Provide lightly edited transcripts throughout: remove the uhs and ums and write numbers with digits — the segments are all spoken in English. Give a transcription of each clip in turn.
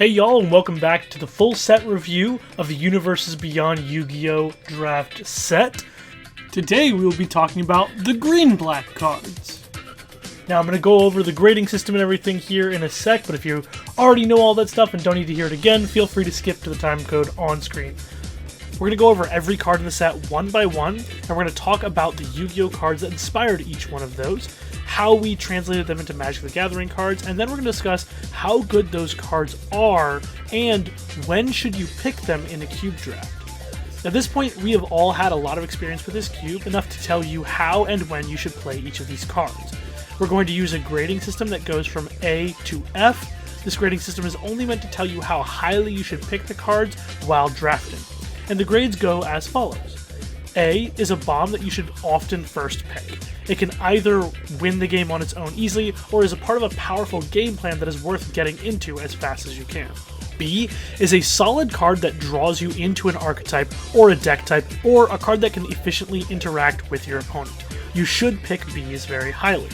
Hey y'all, and welcome back to the full set review of the Universes Beyond Yu-Gi-Oh! Draft set. Today we will be talking about the green-black cards. Now I'm going to go over the grading system and everything here in a sec, but if you already know all that stuff and don't need to hear it again, feel free to skip to the time code on screen. We're going to go over every card in the set one by one, and we're going to talk about the Yu-Gi-Oh! Cards that inspired each one of those, how we translated them into Magic the Gathering cards, and then we're going to discuss how good those cards are, and when should you pick them in a cube draft. At this point, we have all had a lot of experience with this cube, enough to tell you how and when you should play each of these cards. We're going to use a grading system that goes from A to F. This grading system is only meant to tell you how highly you should pick the cards while drafting. And the grades go as follows. A is a bomb that you should often first pick. It can either win the game on its own easily, or is a part of a powerful game plan that is worth getting into as fast as you can. B is a solid card that draws you into an archetype, or a deck type, or a card that can efficiently interact with your opponent. You should pick Bs very highly.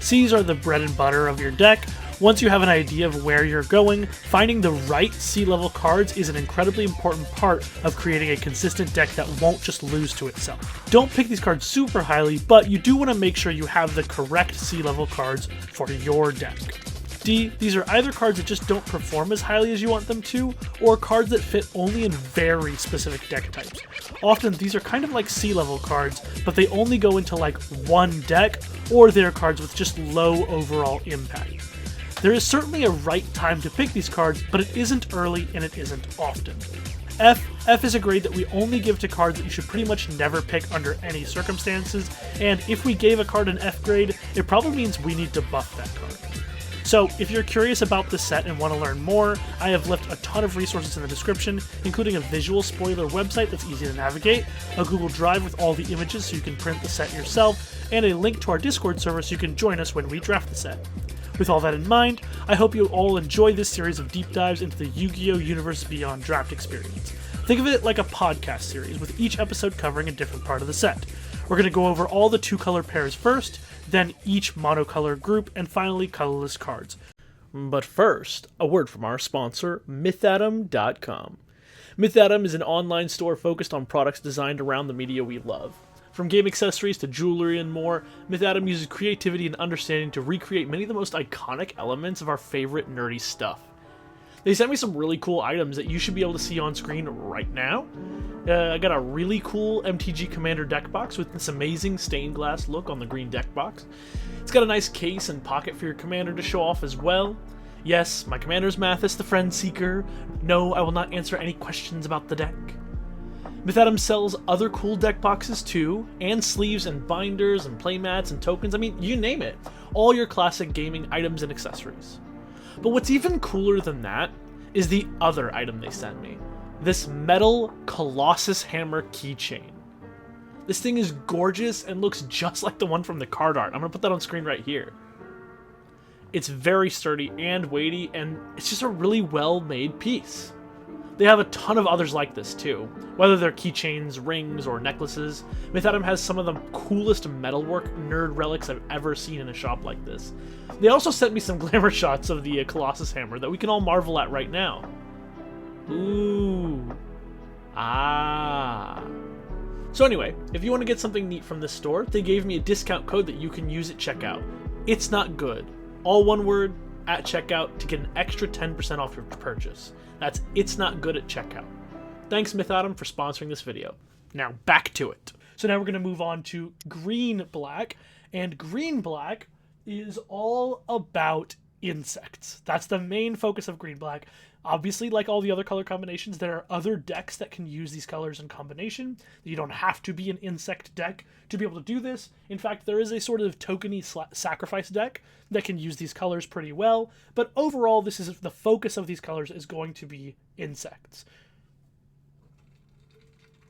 Cs are the bread and butter of your deck. Once you have an idea of where you're going, finding the right C-level cards is an incredibly important part of creating a consistent deck that won't just lose to itself. Don't pick these cards super highly, but you do want to make sure you have the correct C-level cards for your deck. D, these are either cards that just don't perform as highly as you want them to, or cards that fit only in very specific deck types. Often these are kind of like C-level cards, but they only go into like one deck, or they're cards with just low overall impact. There is certainly a right time to pick these cards, but it isn't early and it isn't often. F is a grade that we only give to cards that you should pretty much never pick under any circumstances, and if we gave a card an F grade, it probably means we need to buff that card. So, if you're curious about the set and want to learn more, I have left a ton of resources in the description, including a visual spoiler website that's easy to navigate, a Google Drive with all the images so you can print the set yourself, and a link to our Discord server so you can join us when we draft the set. With all that in mind, I hope you all enjoy this series of deep dives into the Yu-Gi-Oh! Universe Beyond draft experience. Think of it like a podcast series, with each episode covering a different part of the set. We're going to go over all the two-color pairs first, then each monocolor group, and finally colorless cards. But first, a word from our sponsor, MythAtom.com. MythAtom is an online store focused on products designed around the media we love. From game accessories to jewelry and more, MythAtom uses creativity and understanding to recreate many of the most iconic elements of our favorite nerdy stuff. They sent me some really cool items that you should be able to see on screen right now. I got a really cool MTG Commander deck box with this amazing stained glass look on the green deck box. It's got a nice case and pocket for your commander to show off as well. Yes, my commander's Mathis the Friend Seeker. No, I will not answer any questions about the deck. MythAtom sells other cool deck boxes too, and sleeves and binders and playmats and tokens, I mean, you name it. All your classic gaming items and accessories. But what's even cooler than that is the other item they sent me. This metal Colossus hammer keychain. This thing is gorgeous and looks just like the one from the card art. I'm going to put that on screen right here. It's very sturdy and weighty, and it's just a really well-made piece. They have a ton of others like this too, whether they're keychains, rings, or necklaces. MythAtom has some of the coolest metalwork nerd relics I've ever seen in a shop like this. They also sent me some glamour shots of the Colossus hammer that we can all marvel at right now. Ooh. Ah. So anyway, if you want to get something neat from this store, they gave me a discount code that you can use at checkout. It's not good. All one word, at checkout, to get an extra 10% off your purchase. That's It's Not Good at checkout. Thanks MythAtom for sponsoring this video. Now back to it. So now we're going to move on to green-black, and green-black is all about insects. That's the main focus of green-black. Obviously, like all the other color combinations, there are other decks that can use these colors in combination. You don't have to be an insect deck to be able to do this. In fact, there is a sort of tokeny sacrifice deck that can use these colors pretty well. But overall, this is the focus of these colors is going to be insects.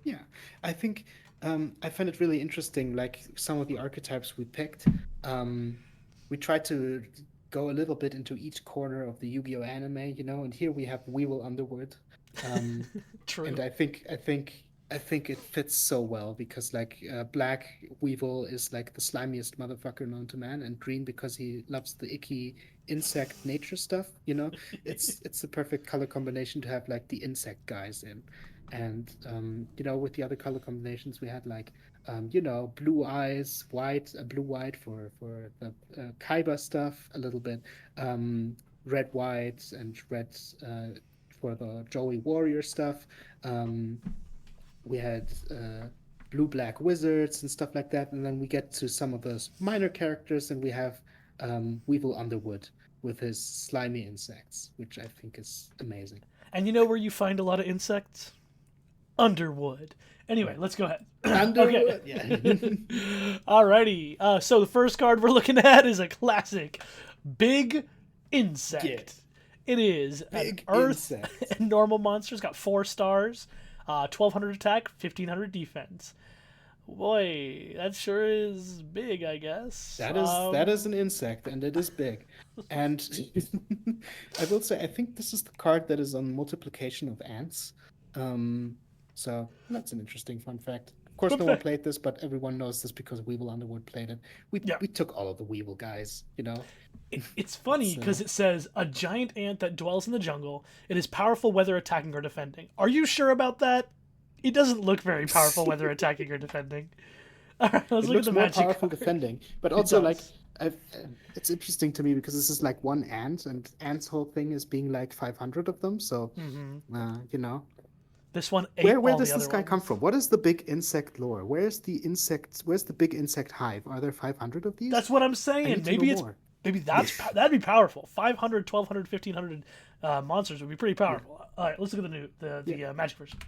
Yeah, I think I find it really interesting, like some of the archetypes we picked. We tried to go a little bit into each corner of the Yu-Gi-Oh anime, and here we have Weevil Underwood. True. And I think it fits so well because black Weevil is like the slimiest motherfucker known to man, and green because he loves the icky insect nature stuff, you know. It's the perfect color combination to have like the insect guys in. And you know, with the other color combinations we had like you know, blue eyes, white, blue white for the Kaiba stuff a little bit, red white and red for the Joey Warrior stuff. Um, we had blue black wizards and stuff like that, and then we get to some of those minor characters, and we have Weevil Underwood with his slimy insects, which I think is amazing. And you know where you find a lot of insects? Underwood. Anyway, let's go ahead. Underwood, Okay. yeah. Alrighty. So the first card we're looking at is a classic Big Insect. Yeah. It is Big an Earth insect. and normal monster. It's got 4 stars, 1200 attack, 1500 defense. Boy, that sure is big, I guess. That is an insect, and it is big. And I will say, I think this is the card that is on multiplication of ants. Um, so that's an interesting fun fact. Of course, no one played this, but everyone knows this because Weevil Underwood played it. Yeah. We took all of the Weevil guys, you know. It's funny because it says a giant ant that dwells in the jungle. It is powerful whether attacking or defending. Are you sure about that? It doesn't look very powerful whether attacking or defending. All right, let's It look at looks the more magic powerful card. defending, but also like does. it's interesting to me because this is like one ant, and ant's whole thing is being like 500 of them. So, you know, This one ate where all does the this other guy come ones. from? What is the big insect lore? Where's the insects? Where's the big insect hive? Are there 500 of these? That's what I'm I saying. need to know more. Maybe that'd be powerful. 500, 1200, 1500 monsters would be pretty powerful. All right, let's look at the magic version.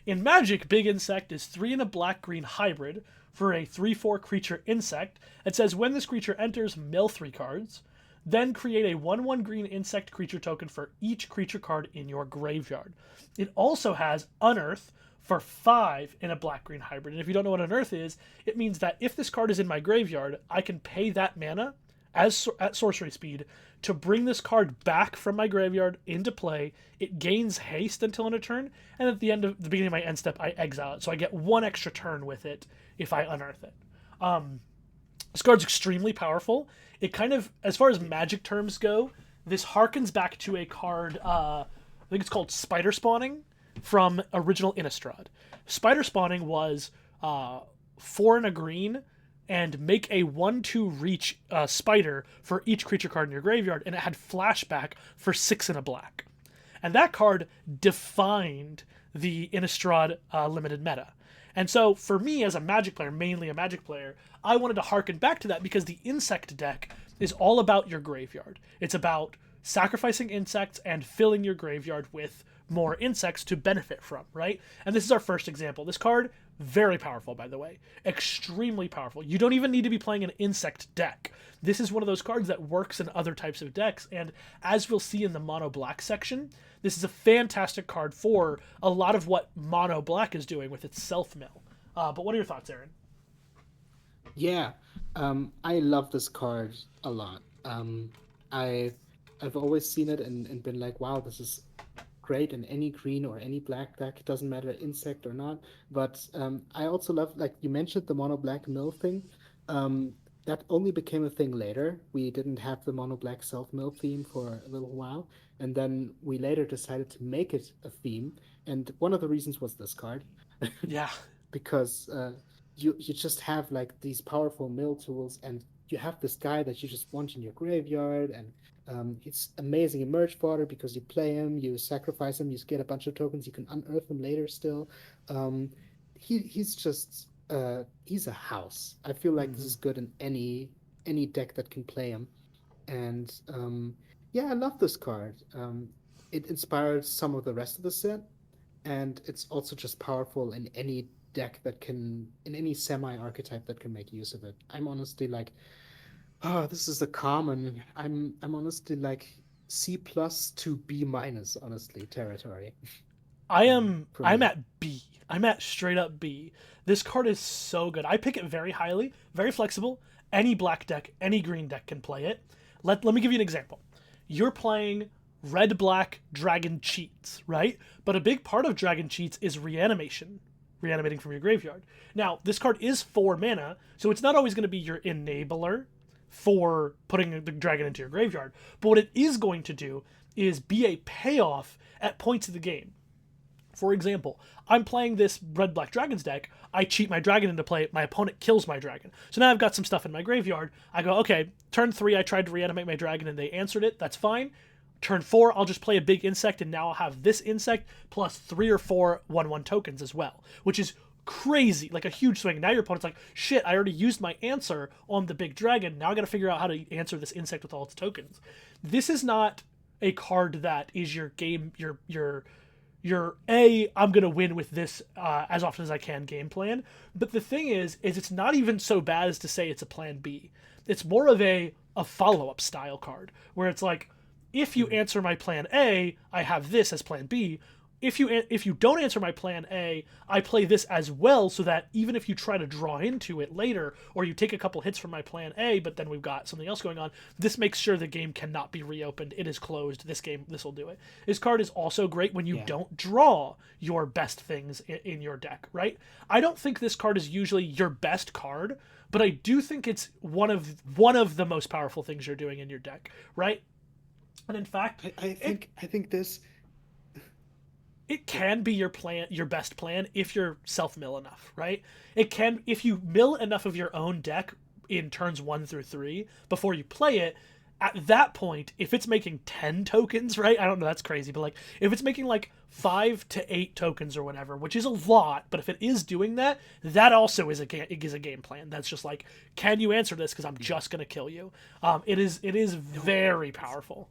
In Magic, Big Insect is 3 and a black-green hybrid for a 3/4 creature insect. It says when this creature enters, mill 3 cards, then create a 1/1 green insect creature token for each creature card in your graveyard. It also has Unearth for 5 in a black-green hybrid. And if you don't know what Unearth is, it means that if this card is in my graveyard, I can pay that mana at sorcery speed to bring this card back from my graveyard into play. It gains haste until end of turn, and at the beginning of my end step, I exile it. So I get 1 extra turn with it if I unearth it. This card's extremely powerful. It kind of, as far as magic terms go, this harkens back to a card, I think it's called Spider Spawning, from original Innistrad. Spider Spawning was 4 and a green, and make a 1/2 reach spider for each creature card in your graveyard, and it had flashback for 6 and a black. And that card defined the Innistrad limited meta. And so for me as a Magic player, mainly a Magic player, I wanted to harken back to that because the insect deck is all about your graveyard. It's about sacrificing insects and filling your graveyard with more insects to benefit from, right? And this is our first example. This card, very powerful, by the way. Extremely powerful. You don't even need to be playing an insect deck. This is one of those cards that works in other types of decks, and as we'll see in the mono black section, this is a fantastic card for a lot of what mono black is doing with its self mill. But what are your thoughts, Aaron? Yeah, I love this card a lot. I I've always seen it and been like, wow, this is great in any green or any black deck. It doesn't matter insect or not. But I also love, like you mentioned, the mono black mill thing. Um, that only became a thing later. We didn't have the mono black self mill theme for a little while, and then we later decided to make it a theme. And one of the reasons was this card. Yeah. Because you just have like these powerful mill tools, and you have this guy that you just want in your graveyard, and it's amazing in merge fodder because you play him, you sacrifice him, you get a bunch of tokens, you can unearth him later still. um, he's just he's a house. I feel like this is good in any deck that can play him. And yeah, I love this card. It inspired some of the rest of the set, and it's also just powerful in any deck that can, in any semi archetype that can make use of it. I'm honestly like, oh, this is a common. I'm honestly like C plus to B minus, honestly, territory. For I'm me. at B. I'm at straight up B. This card is so good. I pick it very highly, very flexible. Any black deck, any green deck can play it. Let me give you an example. You're playing red black dragon cheats, right? But a big part of dragon cheats is reanimation, reanimating from your graveyard. Now, this card is 4 mana, so it's not always going to be your enabler for putting the dragon into your graveyard. But what it is going to do is be a payoff at points of the game. For example, I'm playing this red-black dragons deck. I cheat my dragon into play. My opponent kills my dragon. So now I've got some stuff in my graveyard. I go, okay, turn 3, I tried to reanimate my dragon and they answered it. That's fine. Turn 4, I'll just play a big insect, and now I'll have this insect plus 3 or 4 1/1 tokens as well, which is crazy, like a huge swing. Now your opponent's like, shit, I already used my answer on the big dragon. Now I got to figure out how to answer this insect with all its tokens. This is not a card that is your game, your I'm going to win with this as often as I can game plan. But the thing is it's not even so bad as to say it's a plan B. It's more of a follow-up style card, where it's like, if you answer my plan A, I have this as plan B. If you don't answer my plan A, I play this as well, so that even if you try to draw into it later, or you take a couple hits from my plan A, but then we've got something else going on, this makes sure the game cannot be reopened. It is closed. This will do it. This card is also great when you don't draw your best things in your deck, right? I don't think this card is usually your best card, but I do think it's one of the most powerful things you're doing in your deck, right? And in fact, I think this. It can be your best plan if you're self-mill enough, right? It can, if you mill enough of your own deck in turns 1 through 3 before you play it. At that point, if it's making 10 tokens, right? I don't know, that's crazy, but like if it's making like 5 to 8 tokens or whatever, which is a lot, but if it is doing that, that also is a game plan. That's just like, can you answer this? Because I'm just gonna kill you. It is very powerful.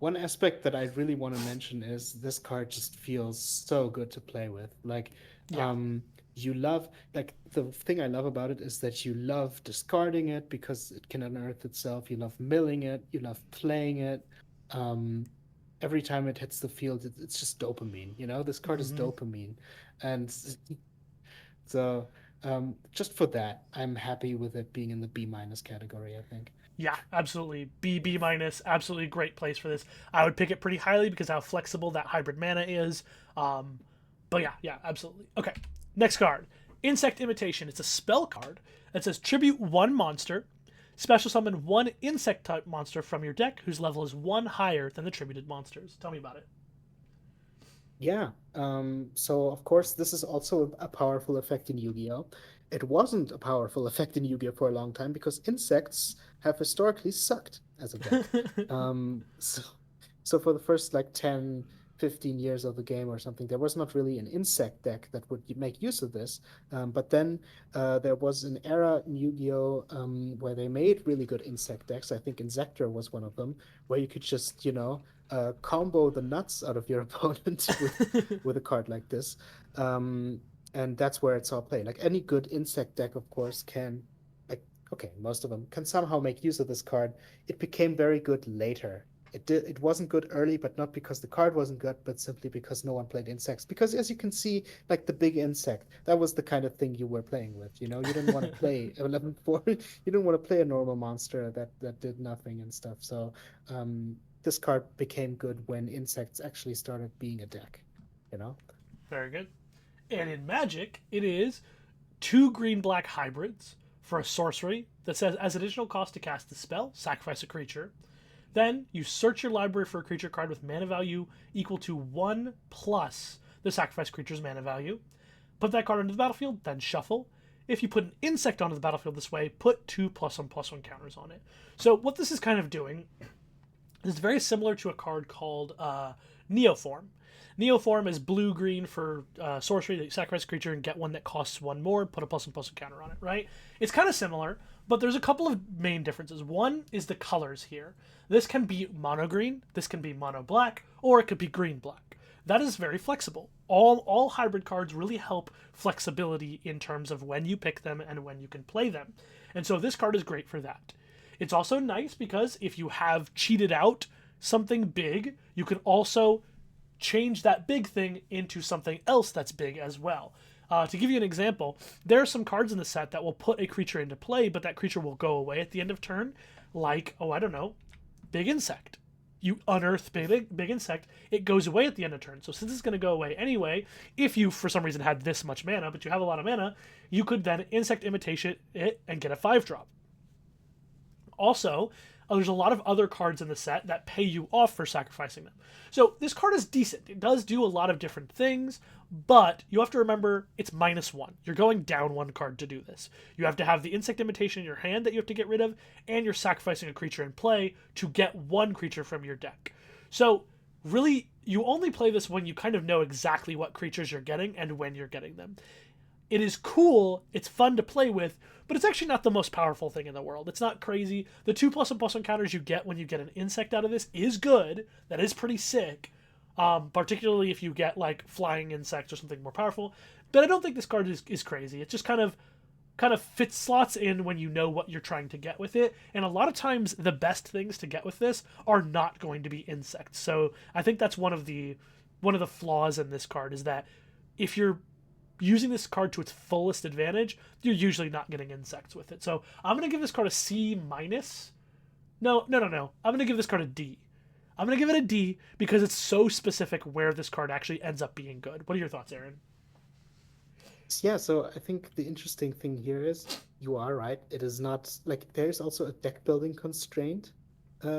One aspect that I really want to mention is this card just feels so good to play with. Like, you love, like, the thing I love about it is that you love discarding it because it can unearth itself. You love milling it. You love playing it. Every time it hits the field, it's just dopamine. This card is dopamine, and so just for that, I'm happy with it being in the B- category, I think. Yeah, absolutely. B minus, absolutely great place for this. I would pick it pretty highly because how flexible that hybrid mana is. But yeah, absolutely. Okay, next card. Insect Imitation. It's a spell card that says tribute 1 monster, special summon 1 insect type monster from your deck whose level is 1 higher than the tributed monsters. Tell me about it. Yeah. So of course this is also a powerful effect in Yu-Gi-Oh! It wasn't a powerful effect in Yu-Gi-Oh! For a long time because insects have historically sucked as a deck. So for the first like 10, 15 years of the game or something, there was not really an insect deck that would make use of this. But then there was an era in Yu-Gi-Oh! Where they made really good insect decks. I think Insector was one of them, where you could just, combo the nuts out of your opponent with a card like this. And that's where it's all played. Like any good insect deck, of course, can, like, okay, most of them can somehow make use of this card. It became very good later. It wasn't good early, but not because the card wasn't good, but simply because no one played insects. Because as you can see, like the big insect, that was the kind of thing you were playing with. You didn't want to play 11-4. You didn't want to play a normal monster that did nothing and stuff. So this card became good when insects actually started being a deck. Very good. And in Magic, it is 2 green-black hybrids for a sorcery that says, as additional cost to cast the spell, sacrifice a creature. Then you search your library for a creature card with mana value equal to 1 plus the sacrifice creature's mana value. Put that card onto the battlefield, then shuffle. If you put an insect onto the battlefield this way, put 2 +1/+1 counters on it. So what this is kind of doing is very similar to a card called Neoform. Neoform is blue-green for sorcery that you sacrifice a creature and get one that costs 1 more, put a +1/+1 counter on it, right? It's kind of similar, but there's a couple of main differences. One is the colors here. This can be mono-green, this can be mono-black, or it could be green-black. That is very flexible. All hybrid cards really help flexibility in terms of when you pick them and when you can play them. And so this card is great for that. It's also nice because if you have cheated out something big, you can also change that big thing into something else that's big as well. To give you an example, there are some cards in the set that will put a creature into play, but that creature will go away at the end of turn, like, Big Insect. You unearth big Insect, it goes away at the end of turn. So since it's going to go away anyway, if you for some reason had this much mana, but you have a lot of mana, you could then Insect Imitation it and get a 5-drop. Also, there's a lot of other cards in the set that pay you off for sacrificing them. So this card is decent. It does do a lot of different things, but you have to remember it's -1. You're going down 1 card to do this. You have to have the Insect Imitation in your hand that you have to get rid of, and you're sacrificing a creature in play to get 1 creature from your deck. So really, you only play this when you kind of know exactly what creatures you're getting and when you're getting them. It is cool, it's fun to play with, but it's actually not the most powerful thing in the world. It's not crazy. The 2+1/+1 counters you get when you get an insect out of this is good. That is pretty sick, particularly if you get like flying insects or something more powerful. But I don't think this card is crazy. It just kind of fits slots in when you know what you're trying to get with it. And a lot of times the best things to get with this are not going to be insects. So I think that's one of the flaws in this card, is that if you're using this card to its fullest advantage, you're usually not getting insects with it. So I'm going to give this card a C-. No. I'm going to give this card a D. I'm going to give it a D because it's so specific where this card actually ends up being good. What are your thoughts, Aaron? Yeah, so I think the interesting thing here is you are right. It is not like there's also a deck building constraint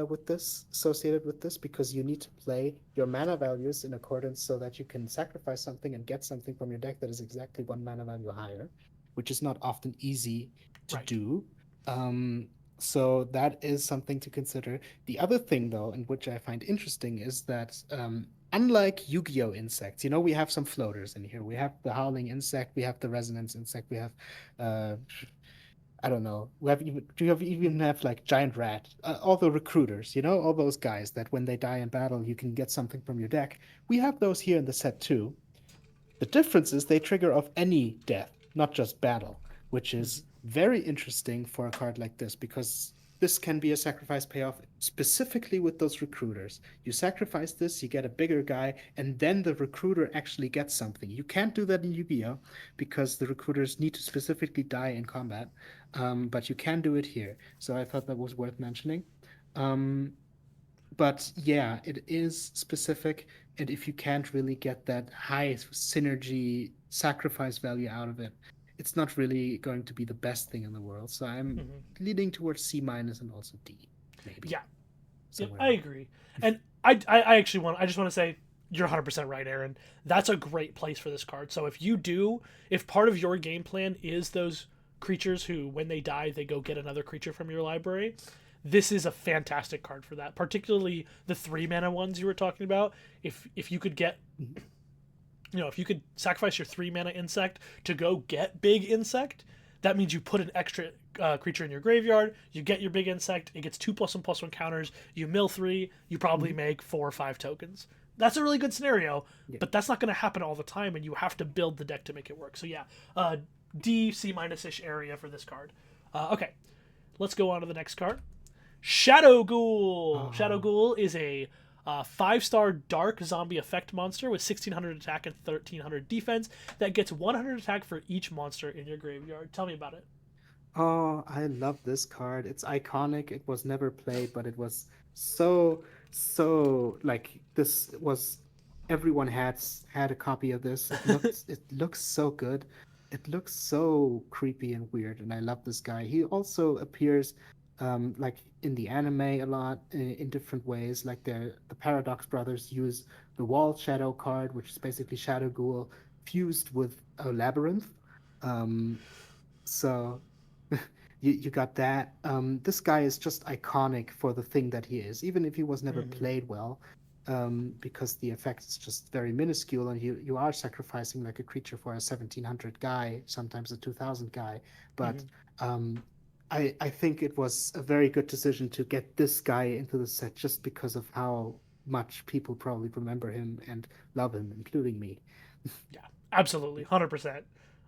with this, associated with this, because you need to play your mana values in accordance so that you can sacrifice something and get something from your deck that is exactly 1 mana value higher, which is not often easy to do. So that is something to consider. The other thing, though, and which I find interesting, is that unlike Yu-Gi-Oh insects, we have some floaters in here. We have the howling insect, we have the resonance insect, we have I don't know. Do you even have like giant rat? All the recruiters, all those guys that when they die in battle, you can get something from your deck. We have those here in the set too. The difference is they trigger off any death, not just battle, which is very interesting for a card like this, because this can be a sacrifice payoff specifically with those recruiters. You sacrifice this, you get a bigger guy, and then the recruiter actually gets something. You can't do that in Yu-Gi-Oh! Because the recruiters need to specifically die in combat, but you can do it here. So I thought that was worth mentioning. But yeah, it is specific, and if you can't really get that high synergy sacrifice value out of it, it's not really going to be the best thing in the world. So I'm leaning towards C- and also D, maybe. Yeah, I agree. And I just want to say you're 100% right, Aaron. That's a great place for this card. So if part of your game plan is those creatures who, when they die, they go get another creature from your library, this is a fantastic card for that. Particularly the 3 mana ones you were talking about. If you could get... if you could sacrifice your 3 mana insect to go get big insect, that means you put an extra creature in your graveyard, you get your big insect, it gets 2+1/+1 counters, you mill 3, you probably make 4 or 5 tokens. That's a really good scenario, but that's not going to happen all the time, and you have to build the deck to make it work. So yeah, D, C-ish area for this card. Okay, let's go on to the next card. Shadow Ghoul! Shadow Ghoul is a 5-star dark zombie effect monster with 1600 attack and 1300 defense that gets 100 attack for each monster in your graveyard. Tell me about it. Oh, I love this card. It's iconic. It was never played, but it was so like this was everyone had a copy of this. It looks so good. It looks so creepy and weird, and I love this guy. He also appears like in the anime a lot in different ways. Like the Paradox Brothers use the Wall Shadow card, which is basically Shadow Ghoul fused with a labyrinth. So you got that. This guy is just iconic for the thing that he is, even if he was never played well, because the effect is just very minuscule, and you are sacrificing like a creature for a 1700 guy, sometimes a 2000 guy. But I think it was a very good decision to get this guy into the set just because of how much people probably remember him and love him, including me. Yeah, absolutely. 100%.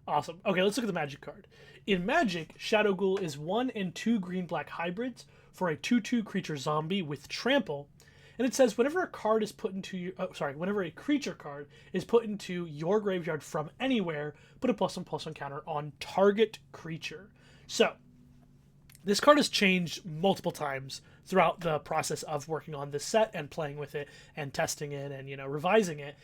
Awesome. Okay, let's look at the Magic card. In Magic, Shadow Ghoul is 1 and 2 green-black hybrids for a 2/2 creature zombie with trample. And it says whenever a card is put into your... whenever a creature card is put into your graveyard from anywhere, put a +1/+1 counter on target creature. So, this card has changed multiple times throughout the process of working on this set and playing with it and testing it and, revising it.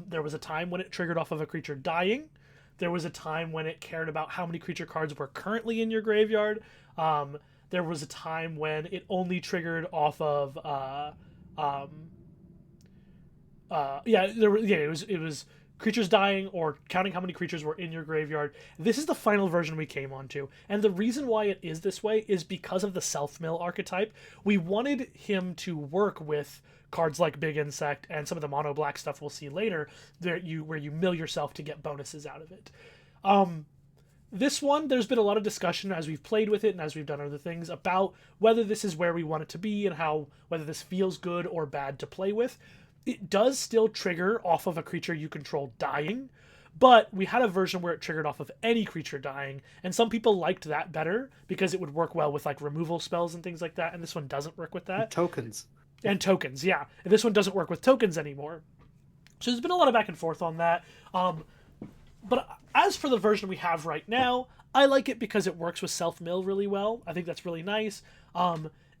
There was a time when it triggered off of a creature dying. There was a time when it cared about how many creature cards were currently in your graveyard. there was a time when it only triggered off of it was creatures dying or counting how many creatures were in your graveyard. This is the final version we came onto, and the reason why it is this way is because of the self-mill archetype. We wanted him to work with cards like Big Insect and some of the mono black stuff we'll see later, where you mill yourself to get bonuses out of it. This one, there's been a lot of discussion as we've played with it and as we've done other things about whether this is where we want it to be and whether this feels good or bad to play with. It does still trigger off of a creature you control dying, but we had a version where it triggered off of any creature dying, and some people liked that better because it would work well with like removal spells and things like that, and this one doesn't work with that. Tokens. And tokens, yeah. And this one doesn't work with tokens anymore. So there's been a lot of back and forth on that. But as for the version we have right now, I like it because it works with self-mill really well. I think that's really nice.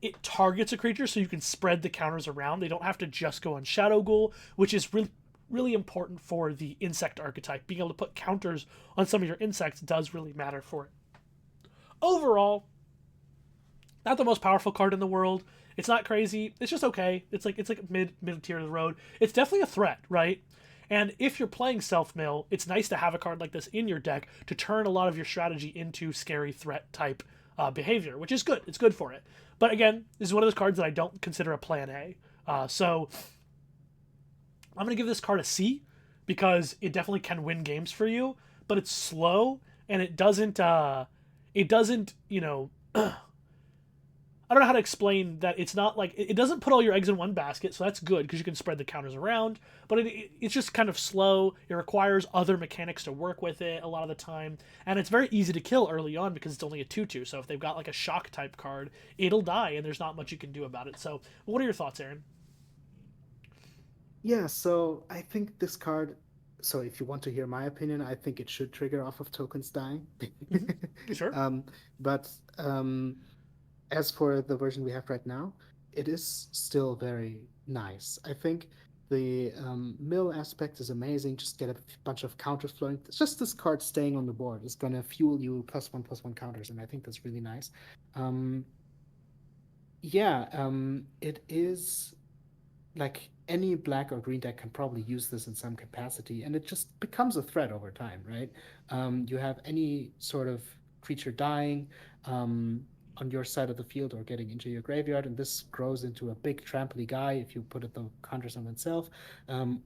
It targets a creature so you can spread the counters around. They don't have to just go on Shadow Ghoul, which is really important for the insect archetype. Being able to put counters on some of your insects does really matter for it. Overall, not the most powerful card in the world. It's not crazy. It's just okay. It's like mid tier of the road. It's definitely a threat, right? And if you're playing self-mill, it's nice to have a card like this in your deck to turn a lot of your strategy into scary threat type behavior, which is good. It's good for it. But again, this is one of those cards that I don't consider a plan A. So I'm going to give this card a C because it definitely can win games for you, but it's slow and it doesn't, you know, I don't know how to explain that. It's not like it doesn't put all your eggs in one basket, so that's good because you can spread the counters around, but it's just kind of slow. It requires other mechanics to work with it a lot of the time, and it's very easy to kill early on because it's only a 2/2, so if they've got like a shock type card, it'll die and there's not much you can do about it. So what are your thoughts, Aaron? Yeah, so I think this card. So if you want to hear my opinion, I think it should trigger off of tokens dying. Sure. But as for the version we have right now, it is still very nice. I think the mill aspect is amazing. Just get a bunch of counters flowing. It's just this card staying on the board is going to fuel you +1/+1 counters, and I think that's really nice. Um, yeah, it is like any black or green deck can probably use this in some capacity, and it just becomes a threat over time, right? You have any sort of creature dying on your side of the field or getting into your graveyard, and this grows into a big tramply guy if you put it the counters on itself,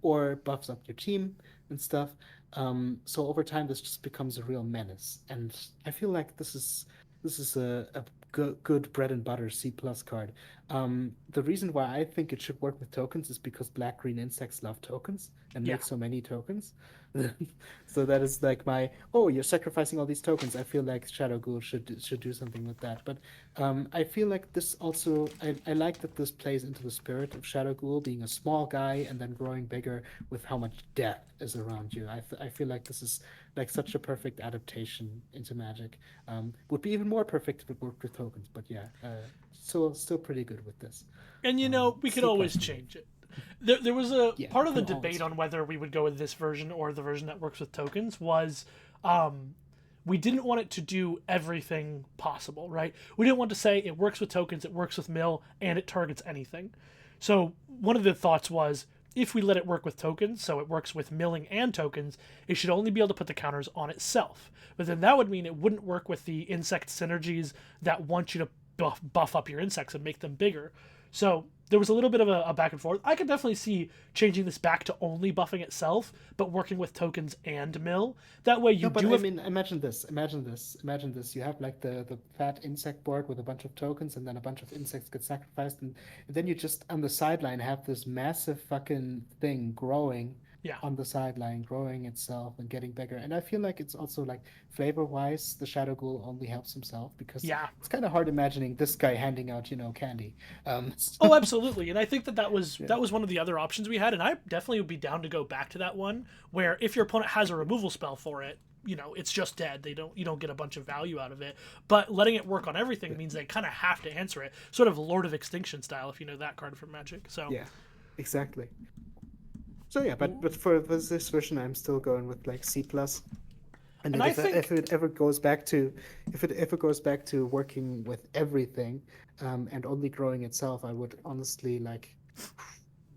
or buffs up your team and stuff. So over time, this just becomes a real menace, and I feel like this is a good bread and butter C+ card. The reason why I think it should work with tokens is because black green insects love tokens and Yeah. make so many tokens. So that is like oh, you're sacrificing all these tokens. I feel like Shadow Ghoul should do something with that. But I feel like this also I like that this plays into the spirit of Shadow Ghoul being a small guy and then growing bigger with how much death is around you. I feel like this is like such a perfect adaptation into Magic. Would be even more perfect if it worked with tokens, but yeah, still pretty good with this. And we could C plus always for me. change it. There was a Yeah, part of the can always debate on whether we would go with this version or the version that works with tokens was um, we didn't want it to do everything possible, right? We didn't want to say it works with tokens, it works with mill, and it targets anything. So one of the thoughts was if we let it work with tokens, so it works with milling and tokens, it should only be able to put the counters on itself. But then that would mean it wouldn't work with the insect synergies that want you to buff up your insects and make them bigger. So there was a little bit of a back and forth. I could definitely see changing this back to only buffing itself, but working with tokens and mill. That way you No, but do I have... mean, imagine this. You have like the fat insect board with a bunch of tokens, and then a bunch of insects get sacrificed, and then you just on the sideline have this massive fucking thing growing Yeah. on the sideline, growing itself and getting bigger. And I feel like it's also like flavor-wise, the Shadow Ghoul only helps himself because Yeah. it's kind of hard imagining this guy handing out, candy. Oh, absolutely. And I think that was Yeah. that was one of the other options we had, and I definitely would be down to go back to that one where if your opponent has a removal spell for it, it's just dead. You don't get a bunch of value out of it. But letting it work on everything means they kind of have to answer it. Sort of Lord of Extinction style if you know that card from Magic. So Yeah, exactly. So yeah, but for this version, I'm still going with like C+. And And it, I if think it ever goes back to if it ever goes back to working with everything, and only growing itself, I would honestly like,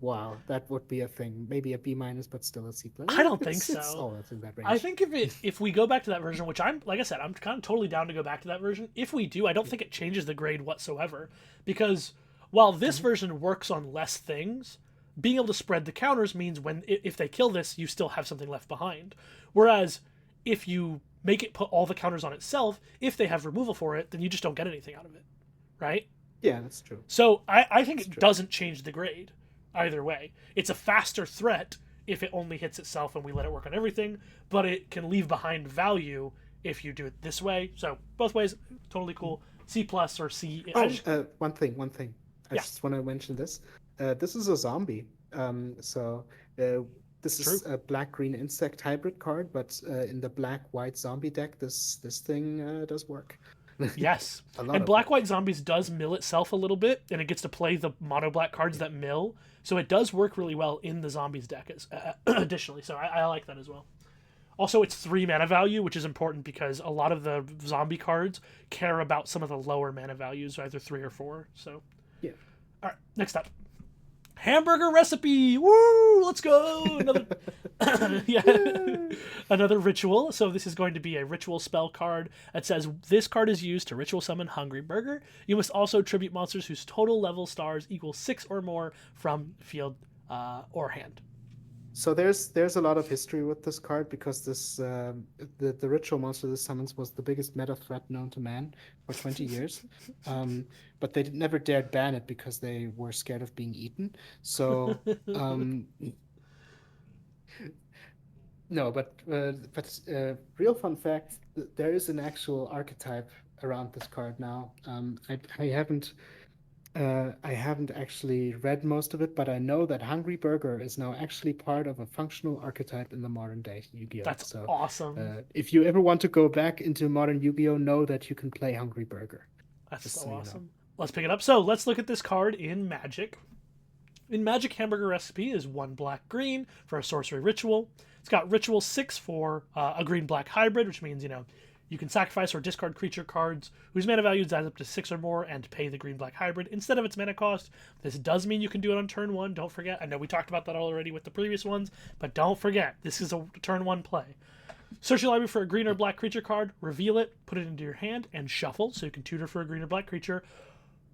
wow, that would be a thing. Maybe a B minus, but still a C plus. I don't think It's so. all within that I range. think if we go back to that version, which I'm like I said, I'm kind of totally down to go back to that version. If we do, I don't Yeah. think it changes the grade whatsoever because while this Mhm. version works on less things, being able to spread the counters means when if they kill this, you still have something left behind. Whereas if you make it put all the counters on itself, if they have removal for it, then you just don't get anything out of it, right? Yeah, that's true. So I think That's it true. doesn't change the grade either way. It's a faster threat if it only hits itself and we let it work on everything, but it can leave behind value if you do it this way. So both ways, totally cool. C plus or C. Oh, one thing. I Yeah, just want to mention this. This is a zombie. So uh, this true. is a black-green insect hybrid card, but in the black-white zombie deck, this thing does work. Yes, A lot and of Black work. White Zombies does mill itself a little bit, and it gets to play the mono black cards Yeah. that mill. So it does work really well in the zombies deck. Additionally, so I like that as well. Also, it's 3 mana value, which is important because a lot of the zombie cards care about some of the lower mana values, either 3 or 4. So, Yeah. all right, next up, hamburger recipe. Woo! Let's go. Another, yeah, Yeah. another ritual. So this is going to be a ritual spell card that says this card is used to ritual summon Hungry Burger. You must also tribute monsters whose total level stars equals 6 or more from field or hand. So there's a lot of history with this card because this the ritual monster this summons was the biggest meta threat known to man for 20 years, but they never dared ban it because they were scared of being eaten. So no, but real fun fact: there is an actual archetype around this card now. I haven't actually read most of it, but I know that Hungry Burger is now actually part of a functional archetype in the modern day Yu-Gi-Oh! That's So, awesome. if you ever want to go back into modern Yu-Gi-Oh!, know that you can play Hungry Burger. That's Just so so you know. awesome. Let's pick it up. So let's look at this card in Magic. In Magic, Hamburger Recipe is 1 black green for a sorcery ritual. It's got ritual 6 for a green black hybrid, which means, you can sacrifice or discard creature cards whose mana values adds up to 6 or more and pay the green black hybrid instead of its mana cost. This does mean you can do it on turn 1. Don't forget. I know we talked about that already with the previous ones, but don't forget. This is a turn 1 play. Search your library for a green or black creature card, reveal it, put it into your hand, and shuffle so you can tutor for a green or black creature.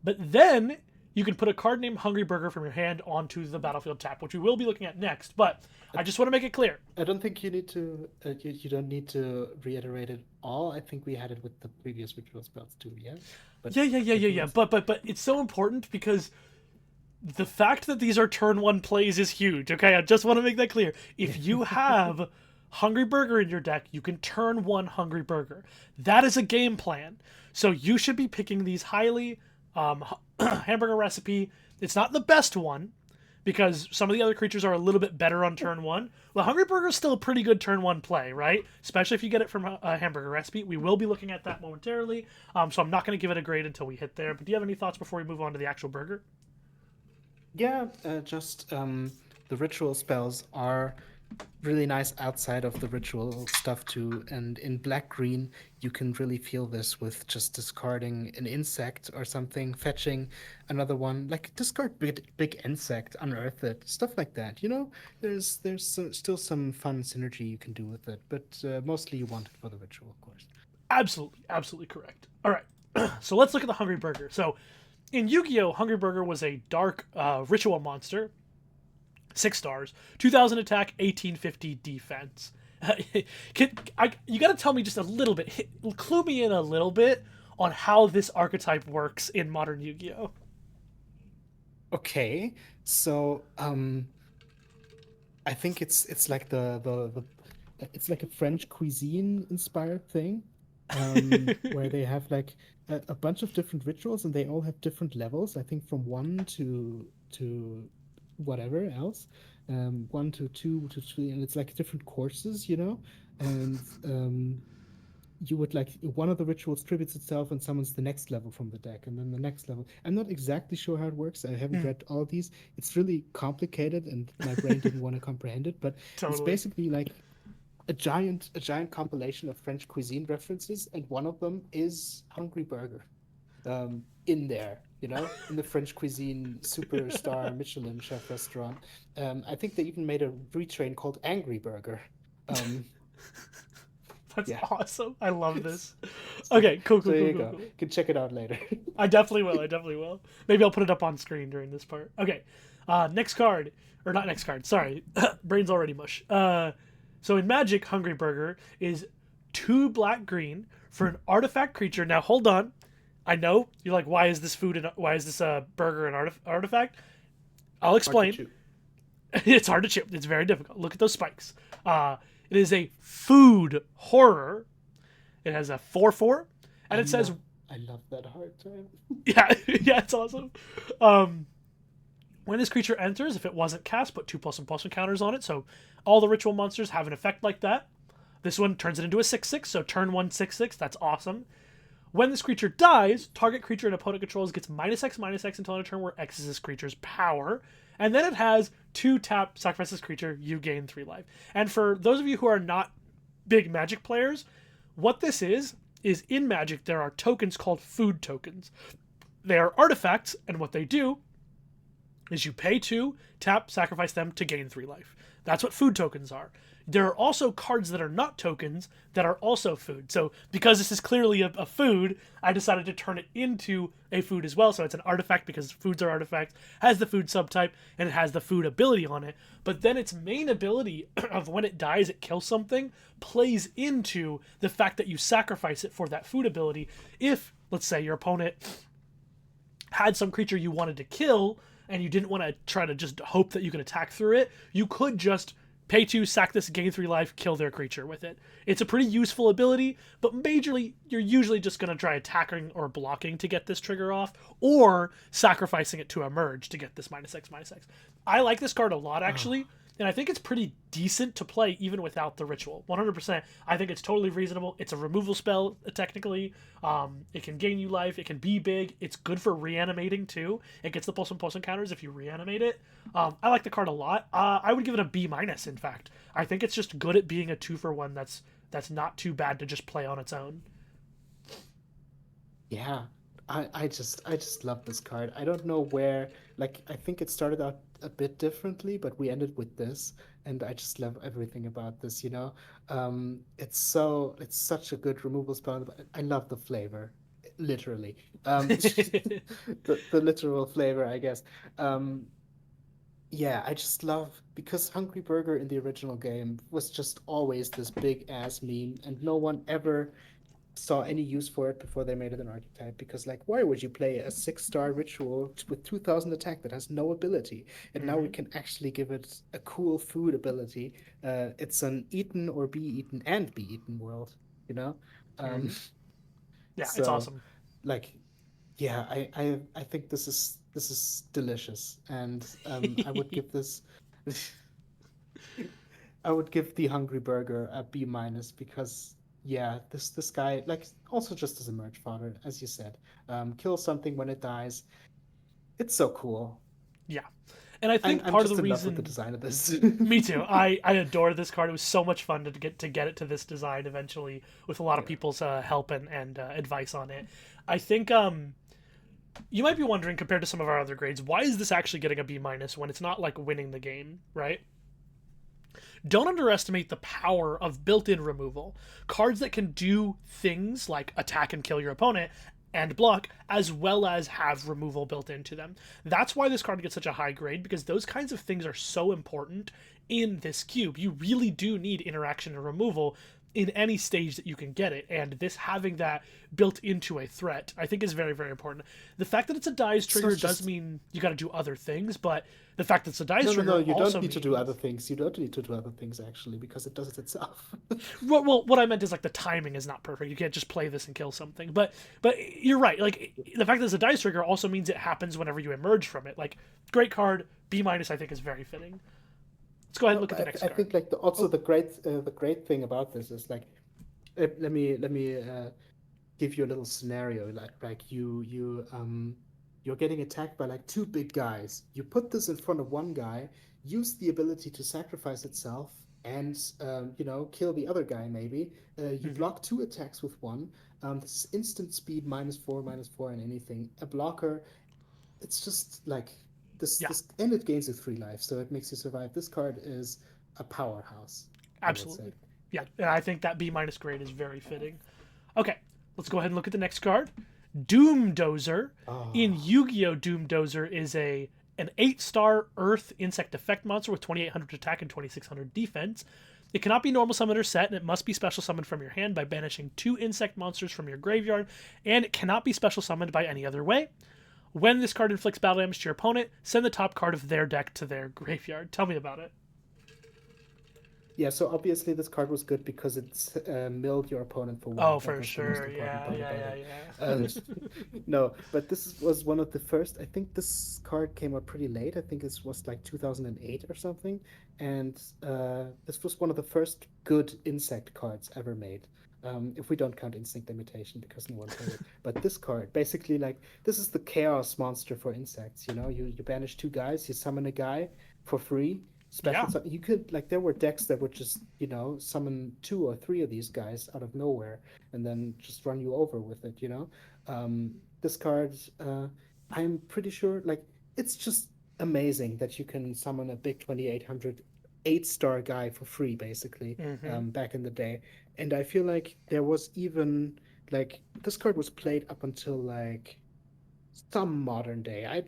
But then you can put a card named Hungry Burger from your hand onto the battlefield tap, which we will be looking at next. But I just want to make it clear. I don't think you need to. You don't need to reiterate it all. I think we had it with the previous ritual spells too. Yeah, but Yeah. But it's so important because the fact that these are turn 1 plays is huge. Okay, I just want to make that clear. If you have Hungry Burger in your deck, you can turn 1 Hungry Burger. That is a game plan. So you should be picking these highly. Hamburger Recipe. It's not the best one because some of the other creatures are a little bit better on turn 1. Well, Hungry Burger is still a pretty good turn 1 play, right? Especially if you get it from a Hamburger Recipe. We will be looking at that momentarily, so I'm not going to give it a grade until we hit there. But do you have any thoughts before we move on to the actual burger? yeah, just the ritual spells are really nice outside of the ritual stuff too. And in black green, you can really feel this with just discarding an insect or something, fetching another one, like discard big insect, unearth it, stuff like that. Still some fun synergy you can do with it, but mostly you want it for the ritual, of course. Absolutely correct. All right, so let's look at the Hungry Burger. So in Yu-Gi-Oh, Hungry Burger was a dark ritual monster 6 stars, 2000 attack, 1850 defense. You got to tell me just a little bit, clue me in a little bit on how this archetype works in modern Yu-Gi-Oh. Okay, so I think it's like the it's like a French cuisine inspired thing, where they have like a bunch of different rituals and they all have different levels. I think from one to whatever else, one to two to three, and it's like different courses, and you would like one of the rituals tributes itself and summons the next level from the deck, and then the next level. I'm not exactly sure how it works. I haven't Hmm, read all of these. It's really complicated, and my brain didn't want to comprehend it. But it's totally. basically like a giant compilation of French cuisine references, and one of them is Hungry Burger. In there, in the French cuisine superstar Michelin chef restaurant. I think they even made a retrain called Angry Burger. Um, That's yeah. awesome. I love this. So, Okay, cool, so cool, here cool, you cool, go. cool. You can check it out later. I definitely will. I definitely will. Maybe I'll put it up on screen during this part. Okay. Next card. Or not next card. Sorry. Brain's already mush. So in Magic, Hungry Burger is 2 black green for an artifact creature. Now hold on. I know you're like, why is this food and why is this burger an artifact? I'll Hard to explain. chew. It's hard to chip. It's very difficult. Look at those spikes. It is a food horror. It has a 4/4, and I it says, love, I love that hard time. yeah, yeah, it's awesome. Um, when this creature enters, if it wasn't cast, put 2+1/+1 counters on it. So all the ritual monsters have an effect like that. This one turns it into a 6/6. So turn 1 6/6. That's awesome. When this creature dies, target creature an opponent controls gets -X/-X until end of turn, where X is this creature's power. And then it has 2 tap, sacrifice this creature, you gain 3 life. And for those of you who are not big Magic players, what this is in Magic there are tokens called food tokens. They are artifacts, and what they do is you pay 2, tap, sacrifice them to gain 3 life. That's what food tokens are. There are also cards that are not tokens that are also food. So because this is clearly a food, I decided to turn it into a food as well. So it's an artifact because foods are artifacts, has the food subtype, and it has the food ability on it. But then its main ability of when it dies, it kills something, plays into the fact that you sacrifice it for that food ability. If, let's say, your opponent had some creature you wanted to kill, and you didn't want to try to just hope that you could attack through it, you could just pay 2, sack this, gain 3 life, kill their creature with it. It's a pretty useful ability, but majorly, you're usually just going to try attacking or blocking to get this trigger off, or sacrificing it to emerge to get this -X/-X. I like this card a lot, actually, and I think it's pretty decent to play even without the ritual. 100%. I think it's totally reasonable. It's a removal spell, technically. It can gain you life. It can be big. It's good for reanimating, too. It gets the +1/+1 counters if you reanimate it. I like the card a lot. I would give it a B-, in fact. I think it's just good at being a 2-for-1 that's not too bad to just play on its own. Yeah, I just love this card. I don't know where, like, I think it started out a bit differently, but we ended with this, and I just love everything about this. It's such a good removal spell. I love the flavor, literally. The literal flavor, I guess. Um, yeah, I just love because Hungry Burger in the original game was just always this big ass meme, and no one ever saw any use for it before they made it an archetype. Because, like, why would you play a 6-star ritual with 2000 attack that has no ability? And now we Hmm. can actually give it a cool food ability. It's an eaten or be eaten and be eaten world, you know? Um, Hmm. Yeah, it's so, awesome. like, yeah, I think this is delicious, and I would give this. I would give the Hungry Burger a B-, because yeah, this guy, like, also just as a merch fodder, as you said, kill something when it dies. It's so cool. Yeah. And I I'm think I'm part of the just in love with the reason. design of this. Me too. I adore this card. It was so much fun to get it to this design eventually with a lot of Yeah. people's help and advice on it. I think you might be wondering, compared to some of our other grades, why is this actually getting a B- when it's not like winning the game, right? Don't underestimate the power of built-in removal. Cards that can do things like attack and kill your opponent and block, as well as have removal built into them. That's why this card gets such a high grade, because those kinds of things are so important in this cube. You really do need interaction and removal in any stage that you can get it, and this having that built into a threat, I think, is very, very important. The fact that it's a dies It's trigger not does just mean you got to do other things, but the fact that it's a dies no, no, no. trigger You also don't need to do other means, things. You don't need to do other things actually because it does it itself. well, what I meant is like the timing is not perfect. You can't just play this and kill something. But you're right. Like the fact that it's a dice trigger also means it happens whenever you emerge from it. Like great card, B-, I think is very fitting. Let's go ahead and No, look at but the next I card. think, like, also Oh, the great thing about this is, like, let me give you a little scenario, like you you're getting attacked by like two big guys. You put this in front of one guy, use the ability to sacrifice itself, and kill the other guy. Maybe you Hmm. block two attacks with one. This is instant speed -4/-4 and anything. A blocker. It's just like this. Yeah, And it gains you 3 life, so it makes you survive. This card is a powerhouse, I would say. absolutely. Yeah, and I think that B minus grade is very fitting. Okay, let's go ahead and look at the next card. Doom Dozer. In Oh, Yu-Gi-Oh, Doom Dozer is an 8-star Earth insect effect monster with 2,800 attack and 2,600 defense. It cannot be normal summoned or set, and it must be special summoned from your hand by banishing 2 insect monsters from your graveyard, and it cannot be special summoned by any other way. When this card inflicts battle damage to your opponent, send the top card of their deck to their graveyard. Tell me about it. yeah. So obviously this card was good because it's milled your opponent for one. Oh, That for was the most sure. important Yeah, part yeah, about yeah, it. yeah. Um, no, but was one of the first. I think this card came out pretty late. I think this was like 2008 or something, and this was one of the first good insect cards ever made. If we don't count Instinct Imitation because no one played it. But this card, basically, like this is the chaos monster for insects. You banish two guys, you summon a guy for free. Yeah. You could like there were decks that would just summon two or three of these guys out of nowhere and then just run you over with it. This card, I'm pretty sure, like it's just amazing that you can summon a big 2800 8-star guy for free basically, Mm-hmm. back in the day. And I feel like there was even like this card was played up until like some modern day. I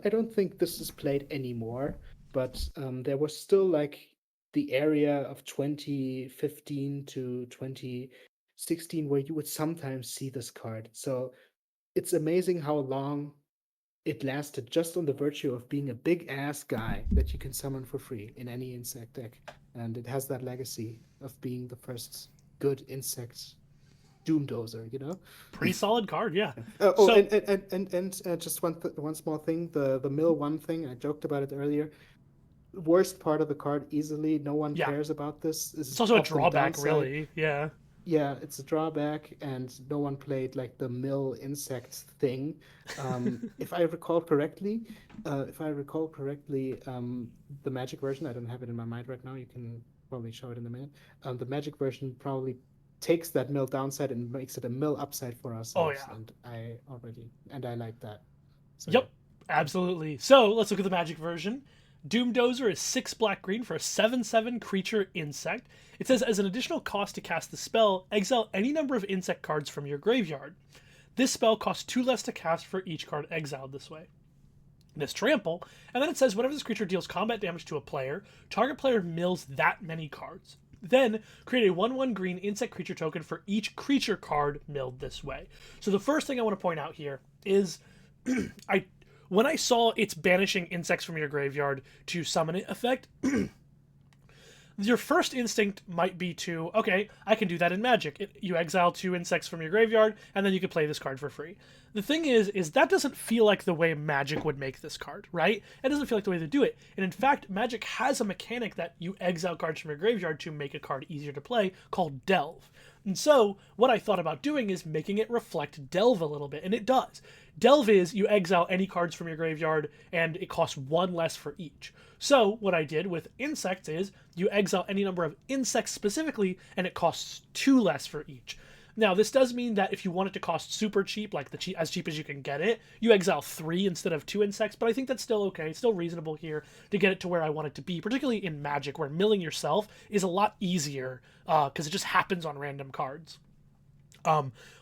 don't think this is played anymore, but there was still like the area of 2015 to 2016 where you would sometimes see this card. So it's amazing how long it lasted just on the virtue of being a big ass guy that you can summon for free in any insect deck. And it has that legacy of being the first good insect doom dozer. Pretty solid card, yeah. Oh, So, and just one small thing, the mill one thing, I joked about it earlier. Worst part of the card easily, no one yeah. cares about this. This It's is also a often drawback, downside. really. Yeah. Yeah, it's a drawback, and no one played like the mill insect thing. If I recall correctly, the magic version, I don't have it in my mind right now. You can probably show it in a minute. The magic version probably takes that mill downside and makes it a mill upside for Oh, ourselves, yeah. and I like that. So yeah. Yep. Absolutely. So, let's look at the magic version. Doom Dozer is 6 black green for a 7/7 creature insect. It says, as an additional cost to cast the spell, exile any number of insect cards from your graveyard. This spell costs 2 less to cast for each card exiled this way. This trample, and then it says whenever this creature deals combat damage to a player, target player mills that many cards. Then create a 1/1 green insect creature token for each creature card milled this way. So the first thing I want to point out here is I when I saw it's banishing insects from your graveyard to summon it effect, your first instinct might be to, okay, I can do that in Magic. You exile 2 insects from your graveyard, and then you can play this card for free. The thing is that doesn't feel like the way Magic would make this card, right? It doesn't feel like the way they do it. And in fact, Magic has a mechanic that you exile cards from your graveyard to make a card easier to play called Delve. And so, what I thought about doing is making it reflect Delve a little bit, and it does. Delve is you exile any cards from your graveyard, and it costs 1 less for each. So, what I did with insects is you exile any number of insects specifically, and it costs 2 less for each. Now, this does mean that if you want it to cost super cheap, like as cheap as you can get it, you exile 3 instead of 2 insects, but I think that's still okay. It's still reasonable here to get it to where I want it to be, particularly in Magic, where milling yourself is a lot easier because it just happens on random cards.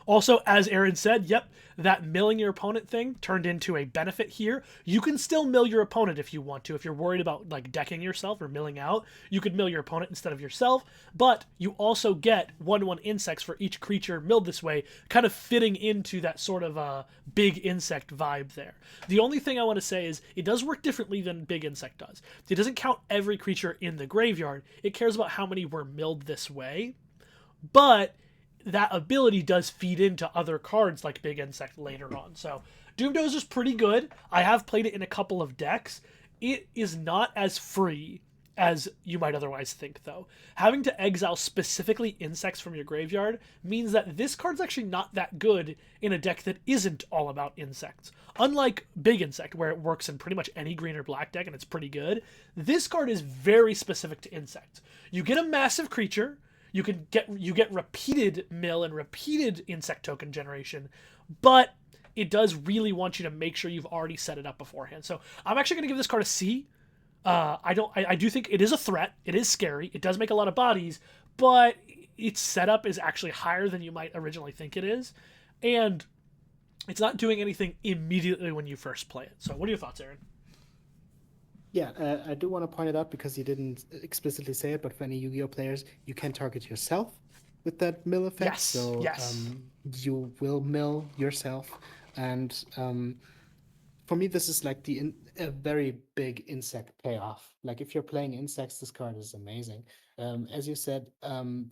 Also, as Aaron said, yep, that milling your opponent thing turned into a benefit here. You can still mill your opponent if you want to. If you're worried about like decking yourself or milling out, you could mill your opponent instead of yourself. But you also get 1/1 insects for each creature milled this way, kind of fitting into that sort of big insect vibe there. The only thing I want to say is it does work differently than big insect does. It doesn't count every creature in the graveyard. It cares about how many were milled this way. But that ability does feed into other cards like Big Insect later on. So Doom Dozer is pretty good. I have played it in a couple of decks. It is not as free as you might otherwise think, though. Having to exile specifically insects from your graveyard means that this card's actually not that good in a deck that isn't all about insects. Unlike Big Insect, where it works in pretty much any green or black deck and it's pretty good, this card is very specific to insects. You get a massive creature, you get repeated mill and repeated insect token generation, but it does really want you to make sure you've already set it up beforehand. So I'm actually going to give this card a C. I do think it is a threat. It is scary. It does make a lot of bodies, but its setup is actually higher than you might originally think it is, and it's not doing anything immediately when you first play it. So, what are your thoughts, Aaron? Yeah, I do want to point it out because you didn't explicitly say it, but for any Yu-Gi-Oh players, you can target yourself with that mill effect. Yes. So Yes. you will mill yourself, and for me, this is like a very big insect payoff. Like if you're playing insects, this card is amazing. As you said,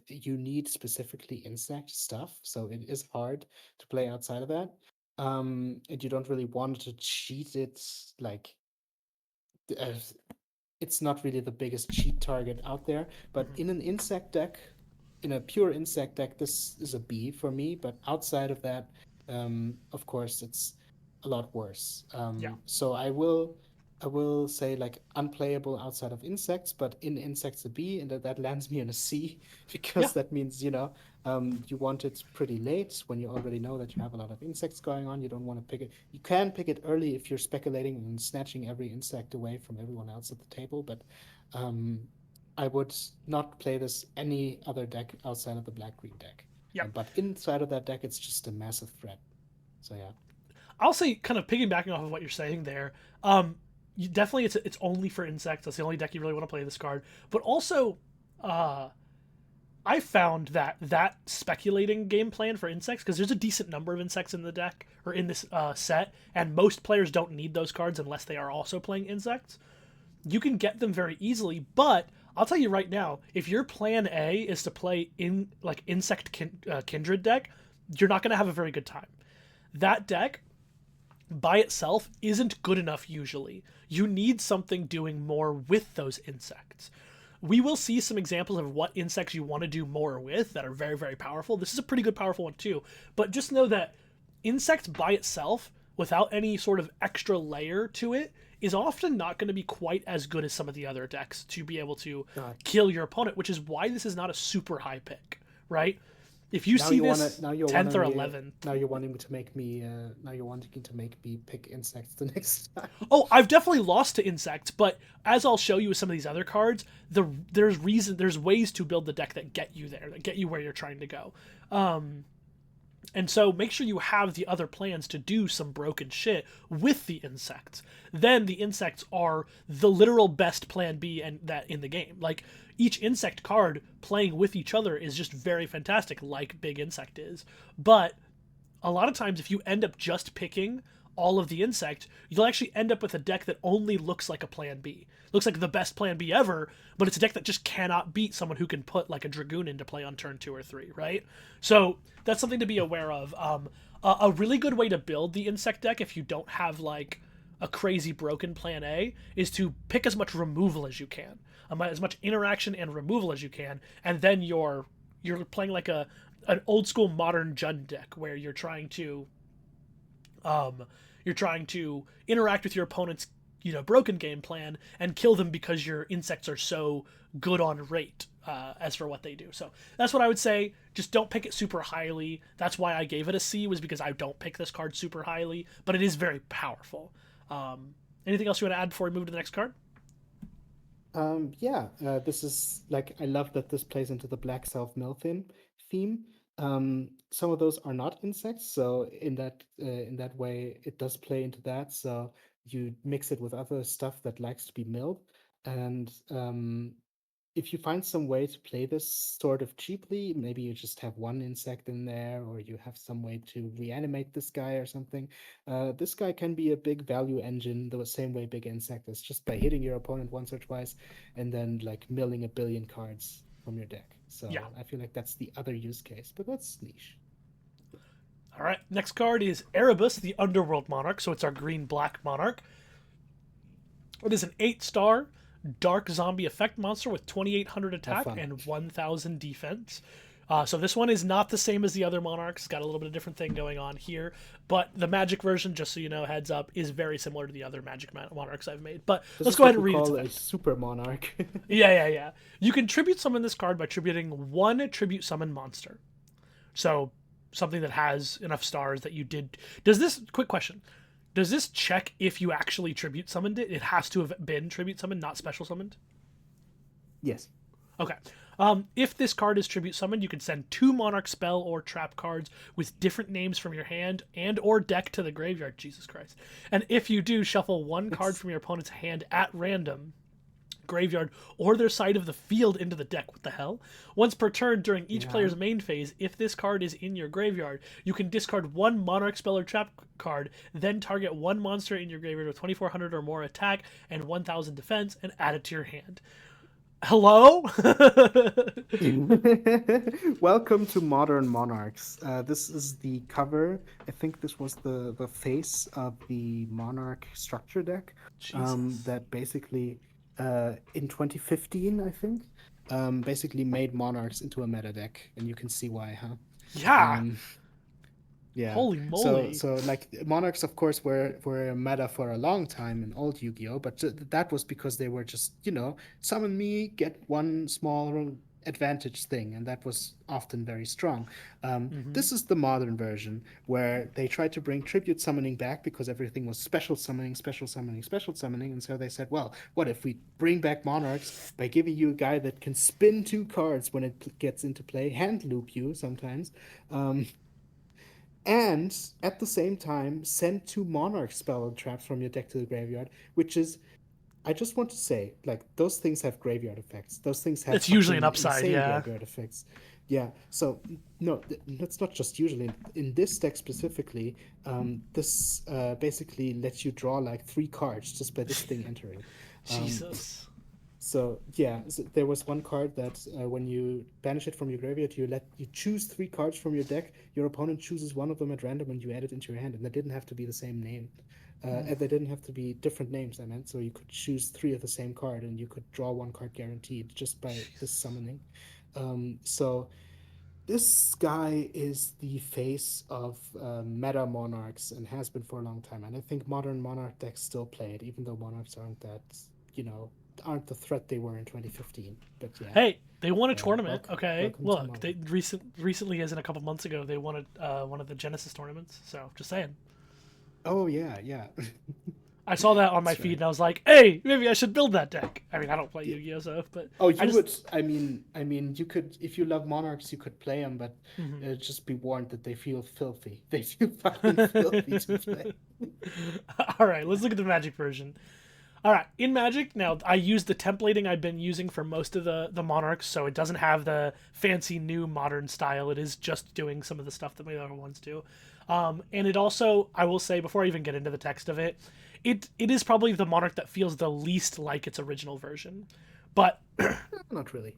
you need specifically insect stuff, so it is hard to play outside of that. And you don't really want to cheat it like uh, it's not really the biggest cheat target out there. But Mm-hmm. in an insect deck, in a pure insect deck, this is a B for me. But outside of that, of course, it's a lot worse. Yeah. So I will say like unplayable outside of insects, but in insects a B, and that lands me on a C Yeah. because that means you want it pretty late when you already know that you have a lot of insects going on. You don't want to pick it. You can pick it early if you're speculating and snatching every insect away from everyone else at the table, but um, I would not play this any other deck outside of the black green deck. Yeah. But inside of that deck, it's just a massive threat. So yeah. I'll say, kind of piggybacking off of what you're saying there. Um, definitely, it's only for insects. That's the only deck you really want to play this card. But also, uh, I found that speculating game plan for insects, because there's a decent number of insects in the deck or in this set, and most players don't need those cards unless they are also playing insects. You can get them very easily, but I'll tell you right now, if your plan A is to play in like kindred deck, you're not going to have a very good time. That deck by itself isn't good enough usually. You need something doing more with those insects. We will see some examples of what insects you want to do more with that are very, very powerful. This is a pretty good powerful one too. But just know that insects by itself, without any sort of extra layer to it, is often not going to be quite as good as some of the other decks to be able to God. kill your opponent, which is why this is not a super high pick, right? If you Now see you want this to now you're 10th or wanting me 11th. now you're wanting to make me now you're wanting to make me pick insects the next time. Oh, I've definitely lost to insects, but as I'll show you with some of these other cards, there's ways to build the deck that get you there, that get you where you're trying to go. And so make sure you have the other plans to do some broken shit with the insects. Then the insects are the literal best plan B and that in the game. Like each insect card playing with each other is just very fantastic, like Big Insect is. But a lot of times if you end up just picking all of the insect, you'll actually end up with a deck that only looks like a plan B. Looks like the best plan B ever, but it's a deck that just cannot beat someone who can put like a Dragoon into play on turn 2 or 3, right? So that's something to be aware of. A really good way to build the insect deck if you don't have like a crazy broken plan A is to pick as much removal as you can, as much interaction and removal as you can, and then you're playing like an old school modern Jund deck where um, you're trying to interact with your opponent's broken game plan and kill them because your insects are so good on rate as for what they do. So that's what I would say. Just don't pick it super highly. That's why I gave it a C, was because I don't pick this card super highly, but it is very powerful. Anything else you want to add before we move to the next card? Yeah, this is like I love that this plays into the Black Self Mill theme. Some of those are not insects, so in that way, it does play into that. So you mix it with other stuff that likes to be milled, and if you find some way to play this sort of cheaply, maybe you just have one insect in there, or you have some way to reanimate this guy or something. This guy can be a big value engine the same way Big Insect is, just by hitting your opponent once or twice and then like milling a billion cards from your deck. Yeah. So I feel like that's the other use case, but that's niche. All right. Next card is Erebus, the Underworld Monarch. So it's our green black monarch. It is an 8-star Dark Zombie Effect monster with 2,800 Have attack fun. and 1,000 defense. So this one is not the same as the other monarchs. Got a little bit of different thing going on here, but the magic version, just so you know, heads up, is very similar to the other magic monarchs I've made. But This let's is go ahead what and we read its call a effect. super monarch. Yeah. You can tribute summon this card by tributing one tribute summon monster. So something that has enough stars that you did. Does this, quick question, does this check if you actually tribute summoned it? It has to have been tribute summoned, not special summoned. Yes. Okay. If this card is tribute summoned, you can send 2 monarch spell or trap cards with different names from your hand and or deck to the graveyard. Jesus Christ. And if you do, shuffle 1 card It's from your opponent's hand at random, graveyard, or their side of the field into the deck. What the hell? Once per turn during each yeah. player's main phase, if this card is in your graveyard, you can discard 1 monarch spell or trap card, then target 1 monster in your graveyard with 2,400 or more attack and 1,000 defense and add it to your hand. Hello? Welcome to Modern Monarchs. This is the cover. I think this was the face of the Monarch structure deck. Jesus. That basically in 2015, I think, basically made Monarchs into a meta deck, and you can see why, huh? Yeah. Um, yeah. Holy So moly. so like monarchs, of course, were a meta for a long time in old Yu-Gi-Oh, but that was because they were just, summon me, get one small advantage thing, and that was often very strong. Mm-hmm. This is the modern version where they tried to bring tribute summoning back because everything was special summoning, special summoning, special summoning, and so they said, well, what if we bring back monarchs by giving you a guy that can spin 2 cards when it gets into play, hand loop you sometimes. And at the same time send 2 monarch spell traps from your deck to the graveyard, which is, I just want to say, like, those things have graveyard effects. Those things have It's usually an fucking upside, insane yeah. graveyard effects. Yeah, so no, that's not just usually. In this deck specifically, this basically lets you draw like 3 cards just by this thing entering. Um, Jesus. so yeah, so there was one card that when you banish it from your graveyard, you choose 3 cards from your deck. Your opponent chooses one of them at random, and you add it into your hand. And they didn't have to be the same name, Mm. and they didn't have to be different names. I meant, so you could choose 3 of the same card, and you could draw 1 card guaranteed just by this Jesus. summoning. So this guy is the face of meta monarchs and has been for a long time. And I think modern monarch decks still play it, even though monarchs aren't that, you know, aren't the threat they were in 2015. But yeah, Hey, they won a tournament. welcome, Okay, welcome to look, they modern. recently, as in a couple months ago, they won one of the Genesis tournaments. So just saying, Oh yeah, yeah, I saw that on my that's feed right. and I was like, hey, maybe I should build that deck. I mean, I don't play Yeah. Yu-Gi-Oh, so but Oh, I you just would. I mean, you could, if you love monarchs, you could play them, but mhm. just be warned that they feel filthy. They feel fucking filthy to play. All right, let's look at the Magic version. All right, in Magic now, I use the templating I've been using for most of the monarchs, so it doesn't have the fancy new modern style. It is just doing some of the stuff that my other ones do. And it also, I will say before I even get into the text of it, it is probably the monarch that feels the least like its original version, but Not really.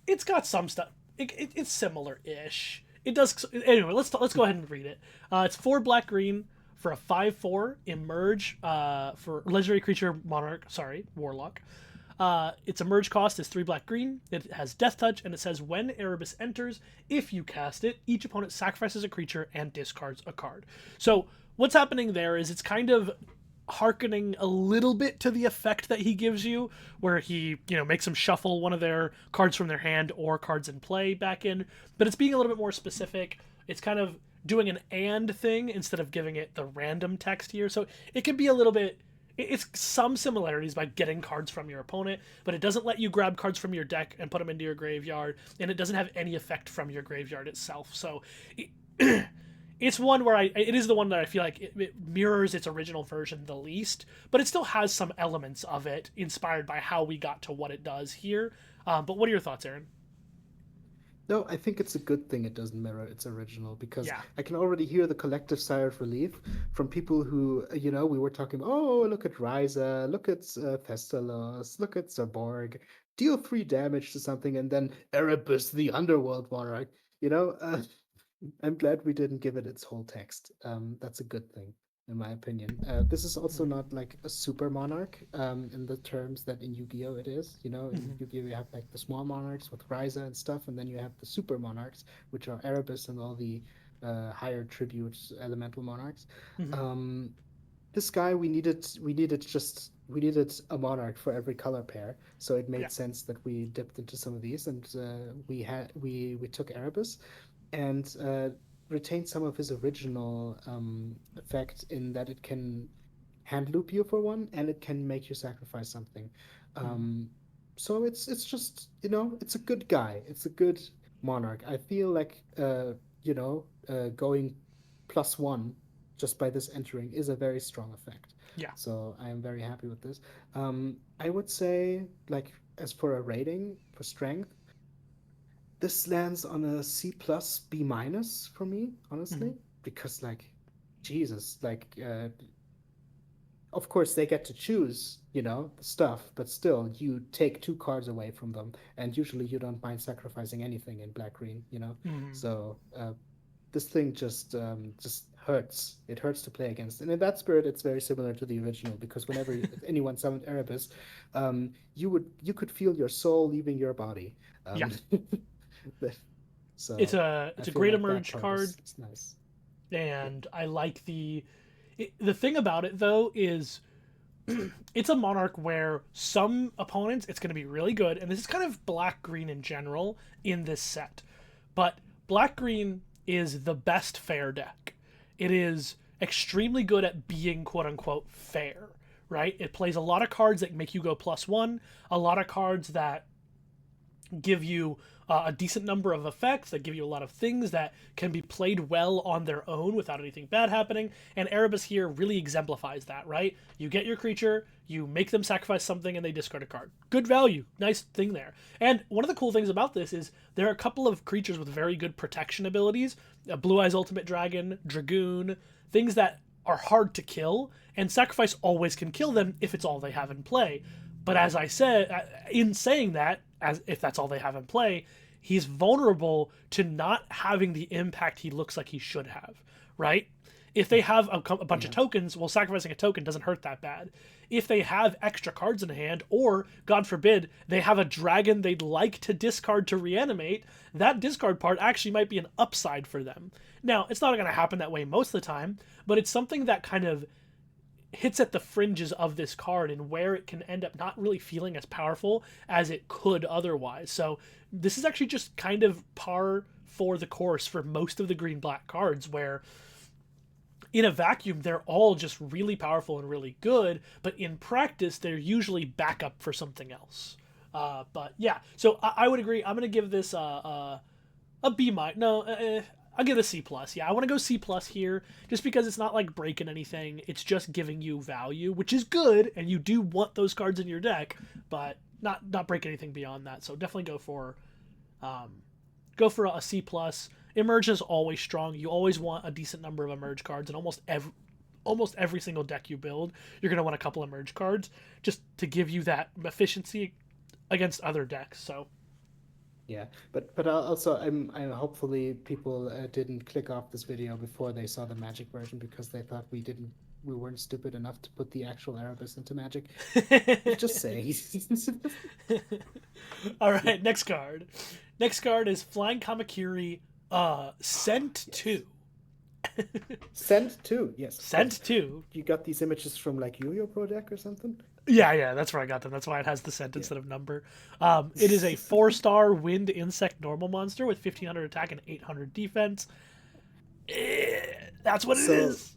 it's got some stuff. It's similar-ish. It does anyway. Let's go ahead and read it. It's 4 black green for a 5/4 emerge for legendary creature monarch. Sorry, warlock. Its emerge cost is 3 black green. It has death touch, and it says when Erebus enters, if you cast it, each opponent sacrifices a creature and discards a card. So what's happening there is it's kind of hearkening a little bit to the effect that he gives you, where he, makes them shuffle one of their cards from their hand or cards in play back in, but it's being a little bit more specific. It's kind of doing an and thing instead of giving it the random text here. So it can be a little bit, it's some similarities by getting cards from your opponent, but it doesn't let you grab cards from your deck and put them into your graveyard, and it doesn't have any effect from your graveyard itself. So it's one where it is the one that I feel like it mirrors its original version the least, but it still has some elements of it inspired by how we got to what it does here. But what are your thoughts, Aaron? No, I think it's a good thing it doesn't mirror its original because Yeah. I can already hear the collective sigh of relief from people who, we were talking, oh, look at Ryza, look at Thestalos, look at Zaborg, deal 3 damage to something, and then Erebus, the underworld monarch. You know, I'm glad we didn't give it its whole text. That's a good thing. in my opinion. This is also Mhm. not like a super monarch in the terms that in Yu-Gi-Oh it is. You know, in Mhm. Yu-Gi-Oh you have like the small monarchs with Ryza and stuff, and then you have the super monarchs, which are Erebus and all the higher tributes elemental monarchs. Mhm. Um, this guy we needed a monarch for every color pair, so it Yeah. made sense that we dipped into some of these, and we took Erebus and retained some of his original effect in that it can hand loop you for one, and it can make you sacrifice something. Mhm. Um, so it's just, it's a good guy. It's a good monarch. I feel like going +1 just by this entering is a very strong effect. Yeah. So I am very happy with this. I would say, like, as for a rating for strength, this lands on a C+, B- for me, Mhm. honestly, because, like, Jesus, like, of course they get to choose, the stuff, but still you take two cards away from them, and usually you don't mind sacrificing anything in black green. Mhm. So this thing just hurts. It hurts to play against, and in that spirit, it's very similar to the original because whenever anyone summoned Erebus, you could feel your soul leaving your body. Yeah. Um, It's so a I it's a feel great like that emerge part card, is nice. Yeah. and I like the thing about it though is it's a monarch where some opponents it's going to be really good, and this is kind of black green in general in this set. But black green is the best fair deck. It is extremely good at being quote unquote fair, right? It plays a lot of cards that make you go +1, a lot of cards that give you a decent number of effects that give you a lot of things that can be played well on their own without anything bad happening. And Erebus here really exemplifies that, right? You get your creature, you make them sacrifice something, and they discard a card. Good value, nice thing there. And one of the cool things about this is there are a couple of creatures with very good protection abilities: Blue Eyes Ultimate Dragon, Dragoon, things that are hard to kill, and sacrifice always can kill them if it's all they have in play. But as I said, in saying that, as if that's all they have in play, he's vulnerable to not having the impact he looks like he should have, right? If they have a bunch of Yeah. tokens, well, sacrificing a token doesn't hurt that bad. If they have extra cards in hand, or, God forbid, they have a dragon they'd like to discard to reanimate, that discard part actually might be an upside for them. Now, it's not going to happen that way most of the time, but it's something that kind of hits at the fringes of this card and where it can end up not really feeling as powerful as it could otherwise. So this is actually just kind of par for the course for most of the green black cards, where in a vacuum they're all just really powerful and really good, but in practice they're usually backup for something else. But yeah, so I would agree. I'm gonna give this a B minus. No, I'll give it a C plus. Yeah, I want to go C plus here, just because it's not like breaking anything. It's just giving you value, which is good, and you do want those cards in your deck, but not break anything beyond that. So definitely go for a C plus. Emerge is always strong. You always want a decent number of emerge cards, and almost every single deck you build, you're gonna want a couple emerge cards just to give you that efficiency against other decks. So Yeah, but also I'm hopefully people didn't click off this video before they saw the Magic version because they thought we weren't stupid enough to put the actual Erebus into Magic. Just saying. all right, next card. Next card is Flying Kamakiri, Sent Yes. 2. Send too. Yes, of course. Sent 2. You got these images from like Yu-Gi-Oh Pro Deck or something? Yeah, that's where I got them. That's why it has the Sent Yeah. instead of number. It is a 4-star wind insect normal monster with 1500 attack and 800 defense. That's what it So is.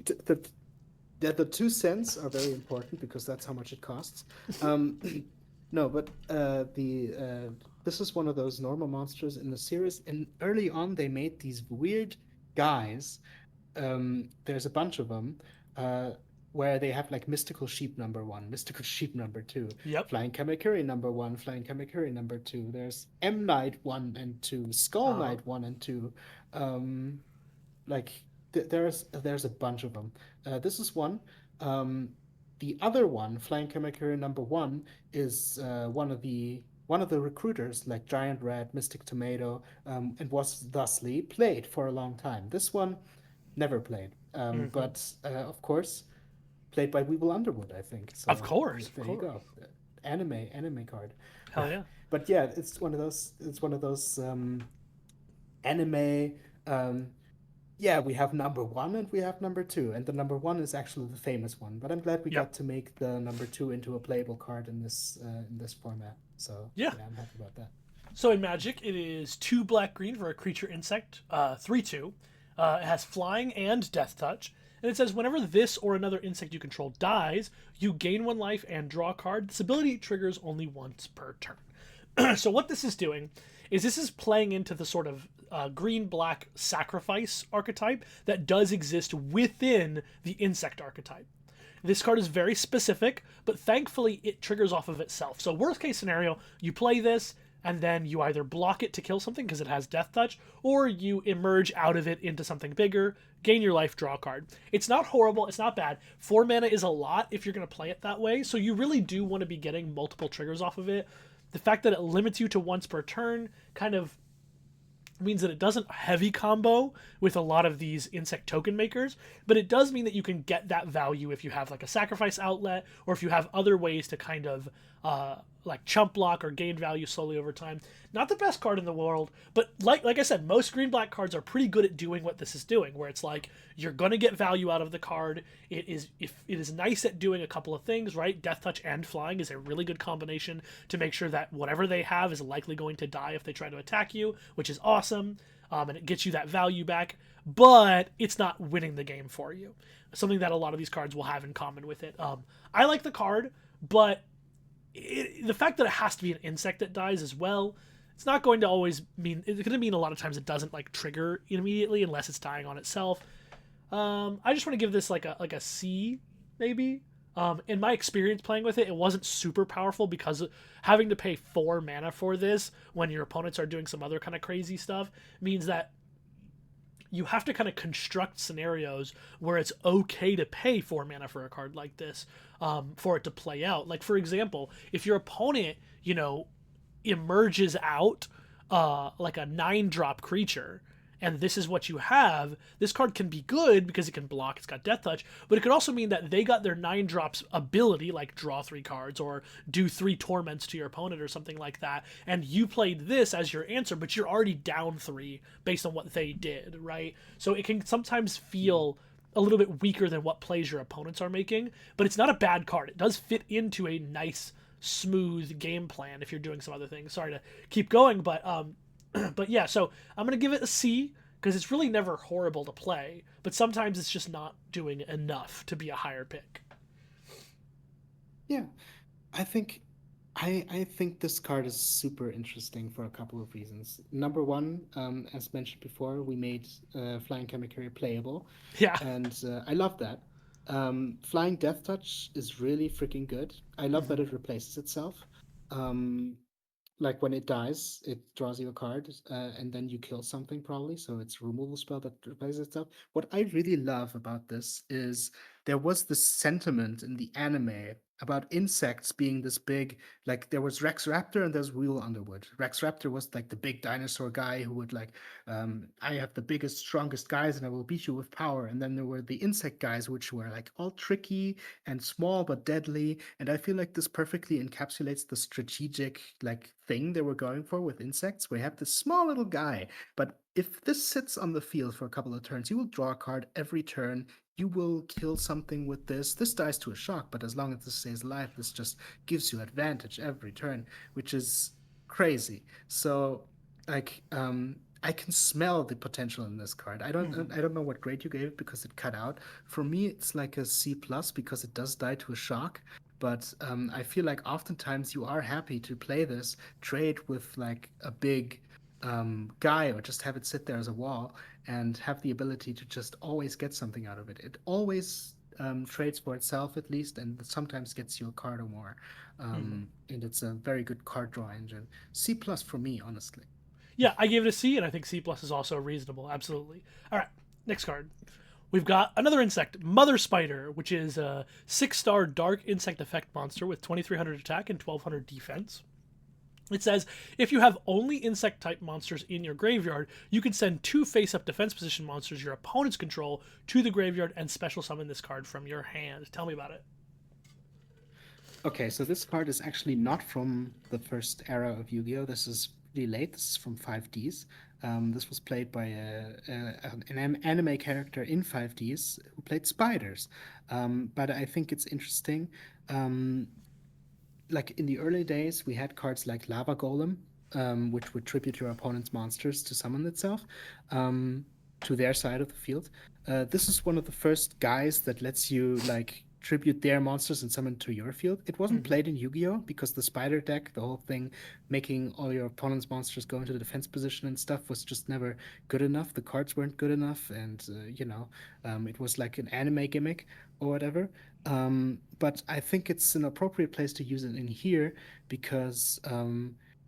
the 2 cents are very important because that's how much it costs. Um, no, but the this is one of those normal monsters in the series. And early on, they made these weird guys. There's a bunch of them. Where they have like mystical sheep number 1, mystical sheep number 2, Yep. flying kamakiri number 1, flying kamakiri number 2. There's M Knight 1 and 2, Skull Uh huh. Knight 1 and 2. Um, like there's a bunch of them. This is one. Um, the other one, Flying Kamakiri number 1, is one of the recruiters, like Giant Red, Mystic Tomato, and was thusly played for a long time. This one never played. Hmm. But of course, played by Weeble Underwood, I think. Of So course, of there you course. go, anime card. Hell yeah. But yeah, it's one of those. It's one of those anime. Um, yeah, we have number one and we have number two, and the number one is actually the famous one. But I'm glad we Yep. got to make the number two into a playable card in this format. So Yeah. yeah, I'm happy about that. So in Magic, it is 2 black green for a creature insect, 3/2. It has flying and death touch. And it says whenever this or another insect you control dies, you gain 1 life and draw a card. This ability triggers only once per turn. So what this is doing is this is playing into the sort of green black sacrifice archetype that does exist within the insect archetype. This card is very specific, but thankfully it triggers off of itself. So worst case scenario, you play this and then you either block it to kill something because it has death touch, or you emerge out of it into something bigger, gain your life, draw a card. It's not horrible, it's not bad. 4 mana is a lot if you're going to play it that way, so you really do want to be getting multiple triggers off of it. The fact that it limits you to once per turn kind of means that it doesn't heavy combo with a lot of these insect token makers, but it does mean that you can get that value if you have like a sacrifice outlet, or if you have other ways to kind of like chump block or gain value slowly over time. Not the best card in the world, but like I said, most green black cards are pretty good at doing what this is doing, where it's like you're gonna get value out of the card. It is nice at doing a couple of things, right? Death touch and flying is a really good combination to make sure that whatever they have is likely going to die if they try to attack you, which is awesome. And it gets you that value back, but it's not winning the game for you. Something that a lot of these cards will have in common with it. I like the card, but the fact that it has to be an insect that dies as well, it's not going to always mean. It's going to mean a lot of times it doesn't like trigger immediately unless it's dying on itself. I just want to give this like a C, maybe. In my experience playing with it, it wasn't super powerful because having to pay 4 mana for this when your opponents are doing some other kind of crazy stuff means that you have to kind of construct scenarios where it's okay to pay 4 mana for a card like this, for it to play out. Like, for example, if your opponent, emerges out like a 9-drop creature, and this is what you have, this card can be good because it can block, it's got death touch, but it could also mean that they got their 9 drops ability, like draw 3 cards or do 3 torments to your opponent or something like that, and you played this as your answer, but you're already down 3 based on what they did, right? So it can sometimes feel a little bit weaker than what plays your opponents are making, but it's not a bad card. It does fit into a nice, smooth game plan if you're doing some other things. Sorry to keep going, but yeah, so I'm gonna give it a C because it's really never horrible to play, but sometimes it's just not doing enough to be a higher pick. Yeah, I think I think this card is super interesting for a couple of reasons. Number one, as mentioned before, we made Flying Chemicary playable, Yeah. and I love that. Flying Death Touch is really freaking good. I love that Mm-hmm. it replaces itself. Um, like when it dies, it draws you a card, and then you kill something probably. So it's a removal spell that replaces itself. What I really love about this is there was this sentiment in the anime about insects being this big. Like there was Rex Raptor and there's Will Underwood. Rex Raptor was like the big dinosaur guy who would like, I have the biggest, strongest guys and I will beat you with power. And then there were the insect guys, which were like all tricky and small but deadly. And I feel like this perfectly encapsulates the strategic like thing they were going for with insects. We have this small little guy, but if this sits on the field for a couple of turns, you will draw a card every turn. You will kill something with this. This dies to a shock, but as long as this stays alive, this just gives you advantage every turn, which is crazy. So like I can smell the potential in this card. Mm-hmm. I don't know what grade you gave it because it cut out. For me, it's like a C plus because it does die to a shock. But I feel like oftentimes you are happy to play this, trade with like a big guy, or just have it sit there as a wall and have the ability to just always get something out of it. It always trades for itself at least, and sometimes gets you a card or more. Mm-hmm. And it's a very good card draw engine. C plus for me, honestly. Yeah, I gave it a C, and I think C plus is also reasonable. Absolutely. All right, next card. We've got another insect, Mother Spider, which is a 6-star dark insect effect monster with 2300 attack and 1200 defense. It says, if you have only insect-type monsters in your graveyard, you can send 2 face-up defense position monsters your opponents control to the graveyard and special summon this card from your hand. Tell me about it. Okay, so this card is actually not from the first era of Yu-Gi-Oh! This is really late. This is from 5Ds. This was played by an anime character in 5Ds who played spiders. But I think it's interesting. Like in the early days, we had cards like Lava Golem, which would tribute your opponent's monsters to summon itself to their side of the field. This is one of the first guys that lets you like tribute their monsters and summon to your field. It wasn't played in Yu-Gi-Oh! Because the spider deck, the whole thing, making all your opponent's monsters go into the defense position and stuff was just never good enough. The cards weren't good enough, and it was like an anime gimmick or whatever. But I think it's an appropriate place to use it in here because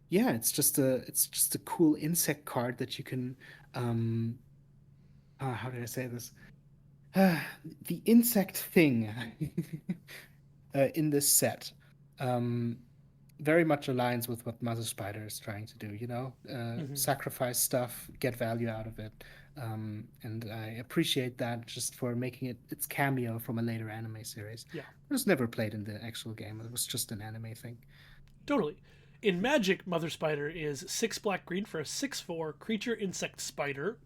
yeah, it's just a cool insect card that you can how did I say this? The insect thing in this set very much aligns with what Mother Spider is trying to do, sacrifice stuff, get value out of it. And I appreciate that just for making its cameo from a later anime series. Yeah. It was never played in the actual game. It was just an anime thing. Totally. In Magic, Mother Spider is 6 black green for a 6/4 creature insect spider.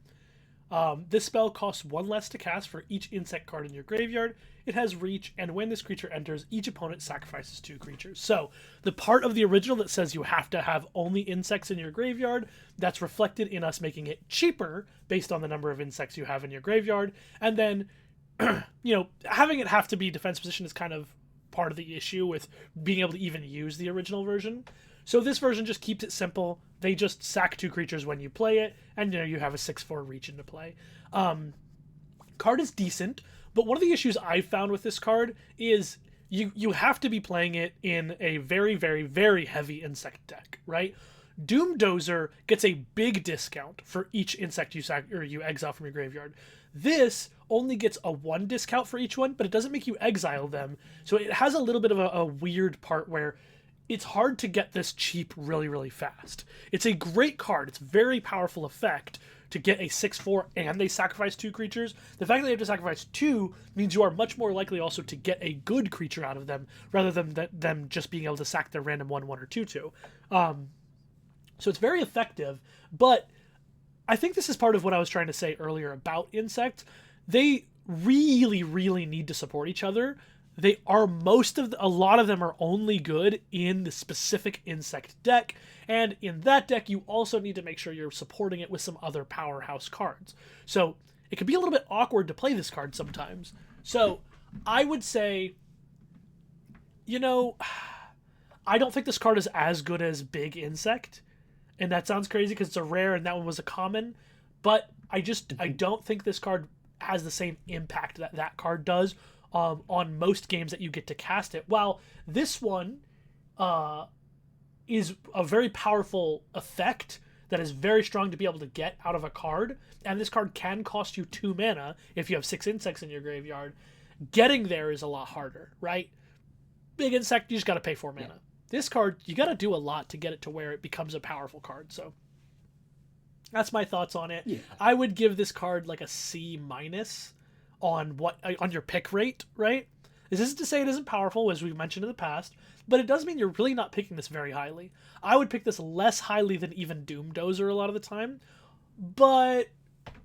This spell costs 1 less to cast for each insect card in your graveyard. It has reach, and when this creature enters, each opponent sacrifices 2 creatures. So, the part of the original that says you have to have only insects in your graveyard, that's reflected in us making it cheaper based on the number of insects you have in your graveyard. And then, having it have to be defense position is kind of part of the issue with being able to even use the original version. So this version just keeps it simple. They just sack 2 creatures when you play it, and you have a 6/4 reach into play. Card is decent, but one of the issues I've found with this card is you have to be playing it in a very, very, very heavy insect deck, right? Doom Dozer gets a big discount for each insect you exile from your graveyard. This only gets a 1 discount for each one, but it doesn't make you exile them. So it has a little bit of a weird part where it's hard to get this cheap really, really fast. It's a great card. It's a very powerful effect to get a 6/4 and they sacrifice 2 creatures. The fact that they have to sacrifice 2 means you are much more likely also to get a good creature out of them rather than them just being able to sack their random 1/1 or 2/2. So it's very effective, but I think this is part of what I was trying to say earlier about insect. They really, really need to support each other. They are a lot of them are only good in the specific insect deck, and in that deck you also need to make sure you're supporting it with some other powerhouse cards. So it can be a little bit awkward to play this card sometimes. So I would say, I don't think this card is as good as Big Insect, and that sounds crazy because it's a rare and that one was a common, but I don't think this card has the same impact that card does on most games that you get to cast it. While this one is a very powerful effect that is very strong to be able to get out of a card, and this card can cost you 2 mana if you have 6 insects in your graveyard. Getting there is a lot harder, right? Big Insect, you just got to pay 4 mana. Yeah. This card, you got to do a lot to get it to where it becomes a powerful card, so that's my thoughts on it. Yeah. I would give this card like a C- on your pick rate, right? This isn't to say it isn't powerful, as we've mentioned in the past, but it does mean you're really not picking this very highly. I would pick this less highly than even Doom Dozer a lot of the time, but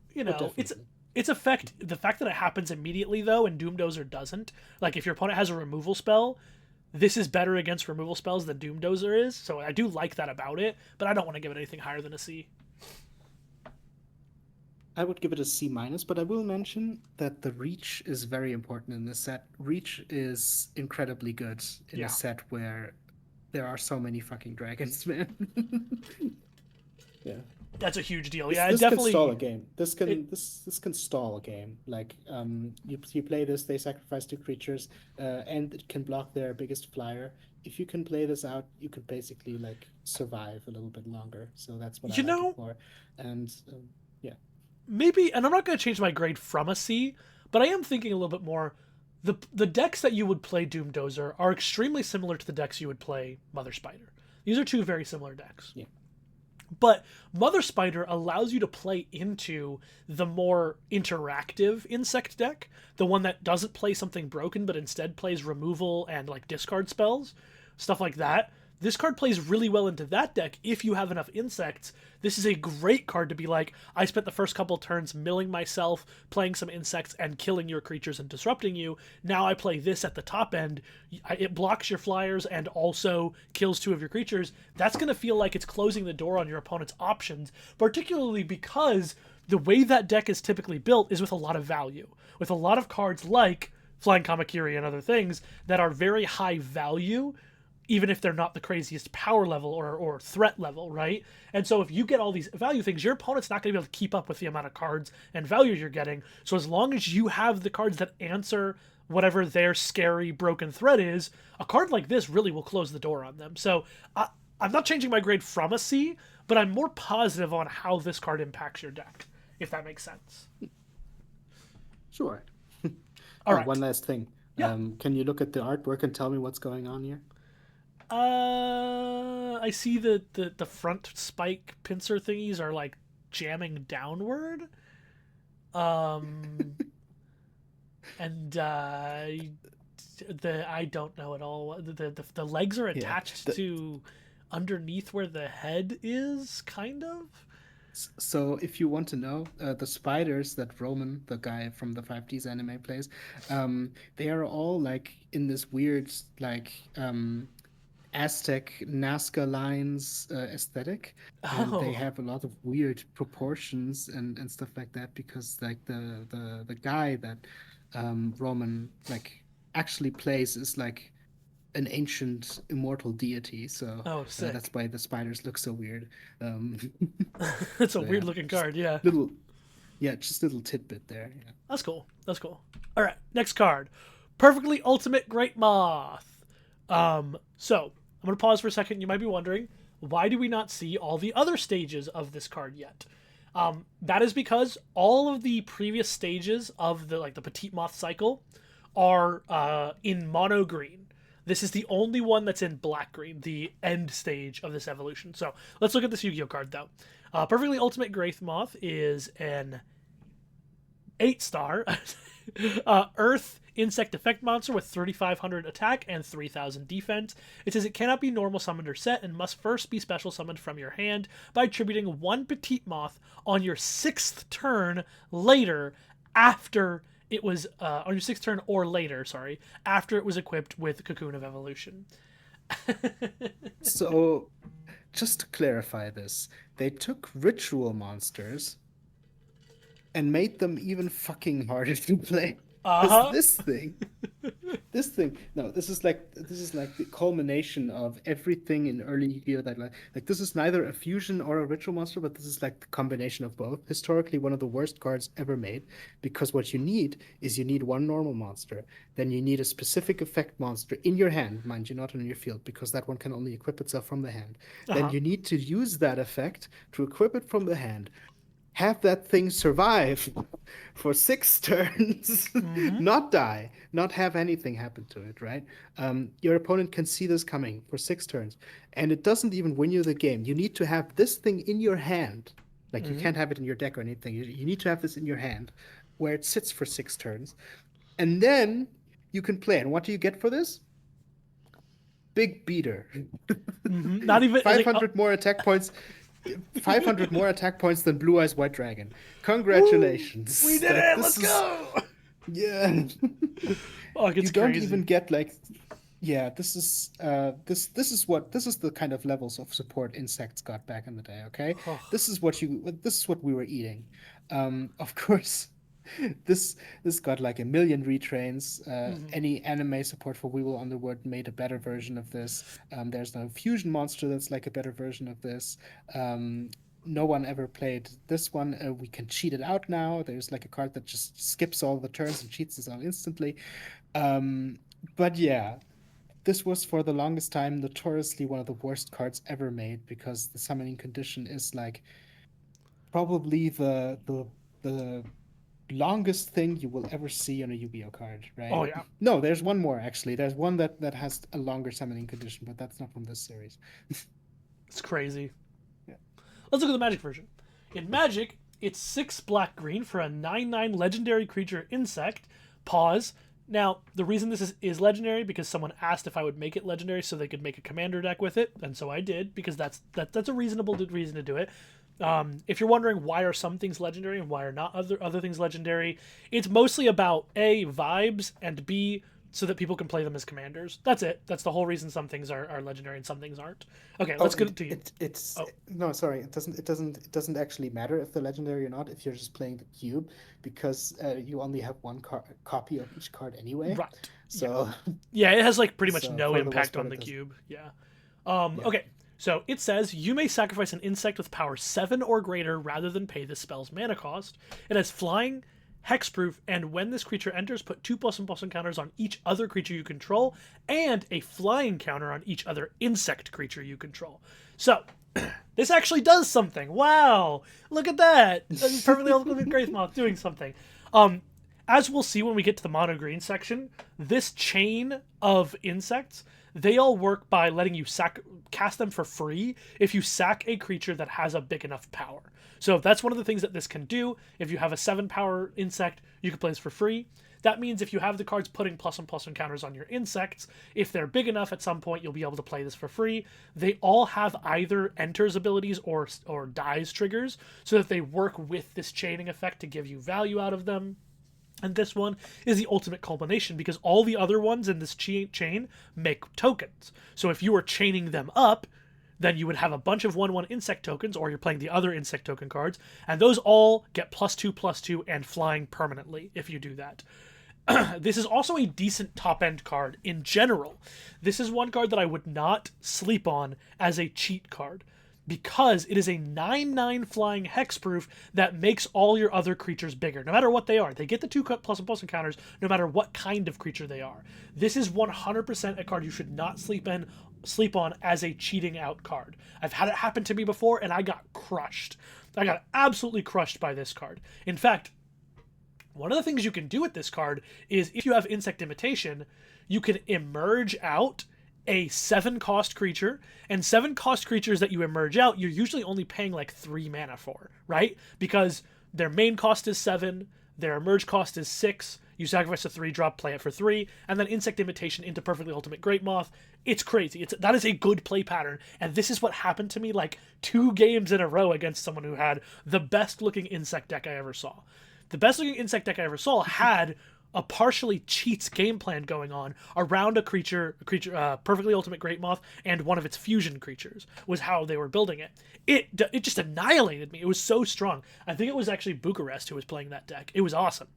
it's effect. The fact that it happens immediately though, and Doom Dozer doesn't. Like if your opponent has a removal spell, this is better against removal spells than Doom Dozer is. So I do like that about it, but I don't want to give it anything higher than a C. I would give it a C-, but I will mention that the reach is very important in this set. Reach is incredibly good in a set where there are so many fucking dragons, man. Yeah. That's a huge deal. This definitely can stall a game. This can stall a game. Like you play this, they sacrifice 2 creatures, and it can block their biggest flyer. If you can play this out, you could basically like survive a little bit longer. So that's what I like it for. And yeah. Maybe, and I'm not going to change my grade from a C, but I am thinking a little bit more. The decks that you would play Doom Dozer are extremely similar to the decks you would play Mother Spider. These are two very similar decks. Yeah. But Mother Spider allows you to play into the more interactive insect deck, the one that doesn't play something broken, but instead plays removal and like discard spells, stuff like that. This card plays really well into that deck if you have enough insects. This is a great card to be like, I spent the first couple turns milling myself, playing some insects, and killing your creatures and disrupting you. Now I play this at the top end. It blocks your flyers and also kills two of your creatures. That's going to feel like it's closing the door on your opponent's options, particularly because the way that deck is typically built is with a lot of value, with a lot of cards like Flying Kamakiri and other things that are very high value, even if they're not the craziest power level or threat level, right? And so if you get all these value things, your opponent's not going to be able to keep up with the amount of cards and value you're getting. So as long as you have the cards that answer whatever their scary broken threat is, a card like this really will close the door on them. So I'm not changing my grade from a C, but I'm more positive on how this card impacts your deck, if that makes sense. Sure. All right. One last thing. Yeah. Can you look at the artwork and tell me what's going on here? I see the front spike pincer thingies are like jamming downward. And I don't know at all. The legs are attached to underneath where the head is, kind of. So if you want to know, the spiders that Roman, the guy from the 5Ds anime, plays, they are all like in this weird like Aztec Nazca lines aesthetic, and they have a lot of weird proportions and stuff like that because like the guy that Roman like actually plays is like an ancient immortal deity, so Sick. that's why the spiders look so weird. It's So a weird looking card, yeah. Just little tidbit there. Yeah. That's cool. That's cool. All right, next card, Perfectly Ultimate Great Moth. So I'm gonna pause for a second. You might be wondering, why do we not see all the other stages of this card yet? That is because all of the previous stages of the Petite Moth cycle are in mono green. This is the only one that's in black green, the end stage of this evolution. So let's look at this Yu-Gi-Oh card though. Perfectly Ultimate Great Moth is an 8-star Earth insect effect monster with 3,500 attack and 3,000 defense. It says it cannot be normal summoned or set and must first be special summoned from your hand by attributing one Petite Moth on your 6th turn later after it was on your 6th turn or later, after it was equipped with Cocoon of Evolution. So, just to clarify this, they took ritual monsters and made them even fucking harder to play. This thing, no, this is like the culmination of everything in early Yu-Gi-Oh that like this is neither a fusion or a ritual monster, but this is like the combination of both. Historically, one of the worst cards ever made, because what you need is one normal monster, then you need a specific effect monster in your hand, mind you, not on your field, because that one can only equip itself from the hand. Then you need to use that effect to equip it from the hand. Have that thing survive for 6 turns, not die, not have anything happen to it, right? Your opponent can see this coming for 6 turns, and it doesn't even win you the game. You need to have this thing in your hand. Like, you can't have it in your deck or anything. You need to have this in your hand, where it sits for 6 turns. And then you can play. And what do you get for this? Big beater. Not even 500 more attack points. 500 more attack points than Blue Eyes White Dragon. Congratulations. Woo! We did it. Let's go. Yeah. Oh, it gets you don't crazy. even get like, yeah. This is the kind of levels of support insects got back in the day. Okay, this is what we were eating. Of course. This got like 1 million retrains. Any anime support for We Will Underworld made a better version of this. There's no fusion monster that's like a better version of this. No one ever played this one. We can cheat it out now. There's like a card that just skips all the turns and cheats this out instantly. But yeah, this was for the longest time notoriously one of the worst cards ever made, because the summoning condition is like probably the longest thing you will ever see on a Yu-Gi-Oh card, right? Oh yeah, No, there's one more actually. There's one that has a longer summoning condition, but that's not from this series. it's crazy. Yeah. Let's look at the Magic version. In Magic, it's 6 black green for a 9/9 legendary creature insect. Pause. Now, the reason this is legendary because someone asked if I would make it legendary so they could make a commander deck with it, and so I did because that's a reasonable reason to do it. If you're wondering why are some things legendary and why are not other things legendary, it's mostly about A, vibes, and B, so that people can play them as commanders. That's it. That's the whole reason some things are legendary and some things aren't. Okay, Oh, let's get to you. it's Oh, no, sorry. It doesn't actually matter if they're legendary or not if you're just playing the cube because you only have one copy of each card anyway. right. Yeah. So Yeah, it has like pretty much so no for the most impact part on it the doesn't. cube. Yeah. Yeah. Okay. So it says you may sacrifice an insect with power 7 or greater rather than pay the spell's mana cost. It has flying, hexproof, and when this creature enters, put 2+1/+1 counters on each other creature you control, and a flying counter on each other insect creature you control. So this actually does something. Wow! Look at that. That's perfectly ultimate Graithmoth doing something. Um, as we'll see when we get to the mono green section, this chain of insects, they all work by letting you cast them for free if you sack a creature that has a big enough power. So that's one of the things that this can do. If you have a 7 power insect, you can play this for free. That means if you have the cards putting +1/+1 counters on your insects, if they're big enough at some point, you'll be able to play this for free. They all have either enters abilities or dies triggers, so that they work with this chaining effect to give you value out of them. And this one is the ultimate culmination because all the other ones in this chain make tokens. So if you were chaining them up, then you would have a bunch of 1/1 insect tokens, or you're playing the other insect token cards, and those all get +2/+2 and flying permanently if you do that. This is also a decent top end card in general. This is one card that I would not sleep on as a cheat card because it is a 9/9 flying hexproof that makes all your other creatures bigger, no matter what they are. They get the 2+1/+1 encounters no matter what kind of creature they are. This is 100% a card you should not sleep on as a cheating out card. I've had it happen to me before and I got crushed. I got absolutely crushed by this card. In fact, one of the things you can do with this card is if you have Insect Imitation, you can emerge out a 7 cost creature, and 7 cost creatures that you emerge out, you're usually only paying like 3 mana for, right? Because their main cost is 7, their emerge cost is 6, you sacrifice a 3-drop, play it for 3, and then Insect Imitation into Perfectly Ultimate Greatmoth. It's crazy. That is a good play pattern, and this is what happened to me like 2 games in a row against someone who had the best looking insect deck I ever saw. The best looking insect deck I ever saw had a partially cheats game plan going on around a creature, perfectly ultimate great moth, and one of its fusion creatures was how they were building it. It just annihilated me. It was so strong. I think it was actually Bucharest who was playing that deck. It was awesome.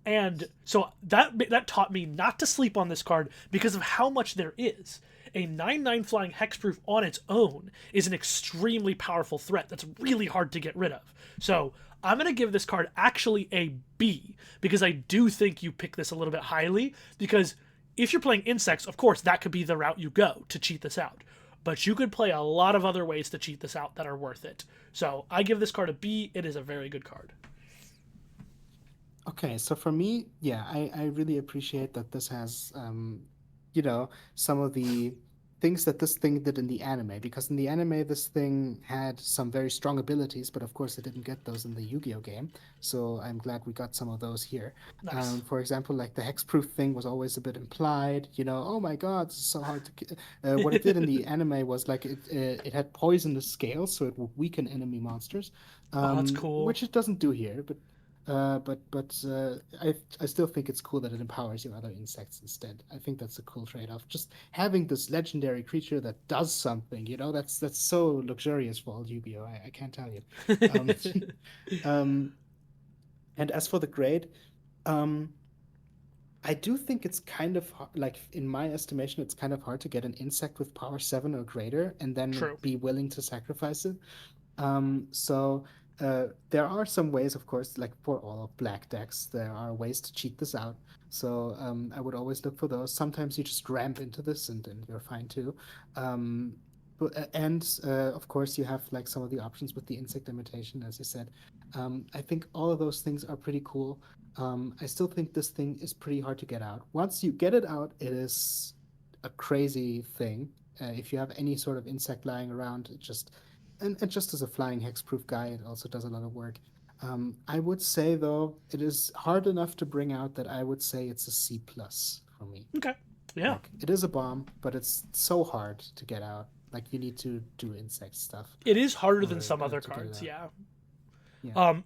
And so that taught me not to sleep on this card because of how much there is. A 9/9 flying hexproof on its own is an extremely powerful threat that's really hard to get rid of. So I'm going to give this card actually a B because I do think you pick this a little bit highly because if you're playing insects, of course, that could be the route you go to cheat this out. But you could play a lot of other ways to cheat this out that are worth it. So I give this card a B. It is a very good card. Okay, so for me, yeah, I really appreciate that this has, some of the things that this thing did in the anime, because in the anime, this thing had some very strong abilities, but of course, it didn't get those in the Yu-Gi-Oh game. So I'm glad we got some of those here. Nice. For example, like the hexproof thing was always a bit implied, oh my God, this is so hard to kill. What it did in the anime was like it had poisonous scales, so it would weaken enemy monsters, Oh, that's cool. which it doesn't do here, but I still think it's cool that it empowers your other insects instead. I think that's a cool trade-off. Just having this legendary creature that does something, that's so luxurious for old Yu-Gi-Oh! I can't tell you. Um, um, and as for the grade, um, I do think it's kind of like in my estimation, it's kind of hard to get an insect with power 7 or greater and then True. be willing to sacrifice it. So there are some ways, of course, like for all of black decks, there are ways to cheat this out. So I would always look for those. Sometimes you just ramp into this and you're fine too. Um, Of course, you have like some of the options with the insect imitation, as you said. I think all of those things are pretty cool. I still think this thing is pretty hard to get out. Once you get it out, it is a crazy thing. If you have any sort of insect lying around, and just as a flying hexproof guy, it also does a lot of work. I would say though, it is hard enough to bring out that I would say it's a C plus for me. Okay. Yeah. Like it is a bomb, but it's so hard to get out. Like you need to do insect stuff It is harder than or some other to get it cards, out. yeah. Yeah.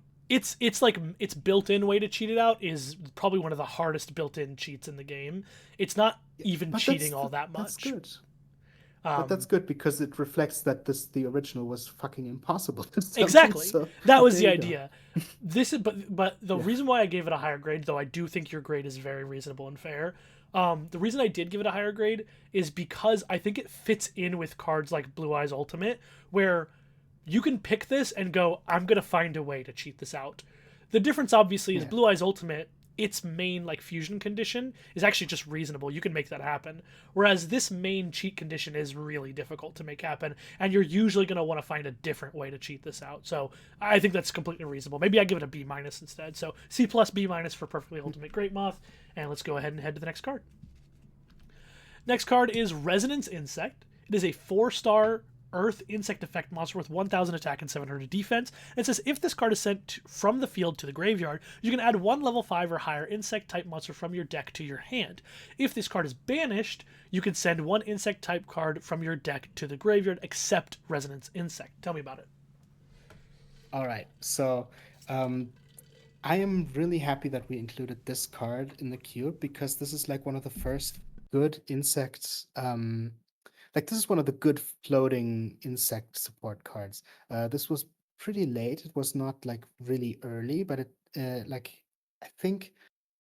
It's like its built-in way to cheat it out is probably one of the hardest built-in cheats in the game. It's not Yeah, even but cheating all that that's much. good. But that's good because it reflects that the original was fucking impossible to summon. Exactly. So That was the there you go. idea. This is but the Yeah. reason why I gave it a higher grade, though I do think your grade is very reasonable and fair. The reason I did give it a higher grade is because I think it fits in with cards like Blue Eyes Ultimate, where you can pick this and go, I'm gonna find a way to cheat this out. The difference obviously is Yeah. Blue Eyes Ultimate, its main like fusion condition is actually just reasonable. You can make that happen. Whereas this main cheat condition is really difficult to make happen, and you're usually going to want to find a different way to cheat this out. So I think that's completely reasonable. Maybe I give it a B minus instead. So C plus B minus for Perfectly Ultimate Great Moth, and let's go ahead and head to the next card. Next card is Resonance Insect. It is a 4-star Earth Insect Effect monster with 1,000 attack and 700 defense. And it says if this card is sent from the field to the graveyard, you can add one level 5 or higher insect type monster from your deck to your hand. If this card is banished, you can send one insect type card from your deck to the graveyard, except Resonance Insect. Tell me about it. All right. So, I am really happy that we included this card in the cube because this is like one of the first good insects. Like this is one of the good floating insect support cards. This was pretty late. It was not like really early, but it like I think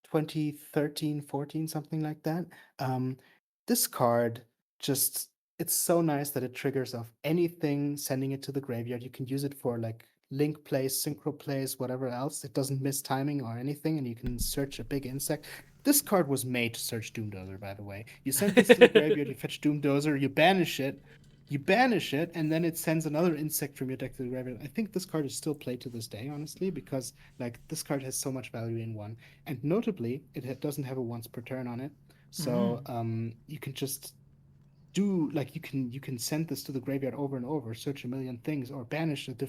2013, 14, something like that. Um, this card just it's so nice that it triggers off anything, sending it to the graveyard. You can use it for like link plays, synchro plays, whatever else. It doesn't miss timing or anything, and you can search a big insect. This card was made to search Doomdozer, by the way. You send this to the graveyard, you fetch Doomdozer, you banish it, and then it sends another insect from your deck to the graveyard. I think this card is still played to this day, honestly, because like this card has so much value in one. And notably, doesn't have a once per turn on it. So you can just do like you can send this to the graveyard over and over, search a million things, or banish it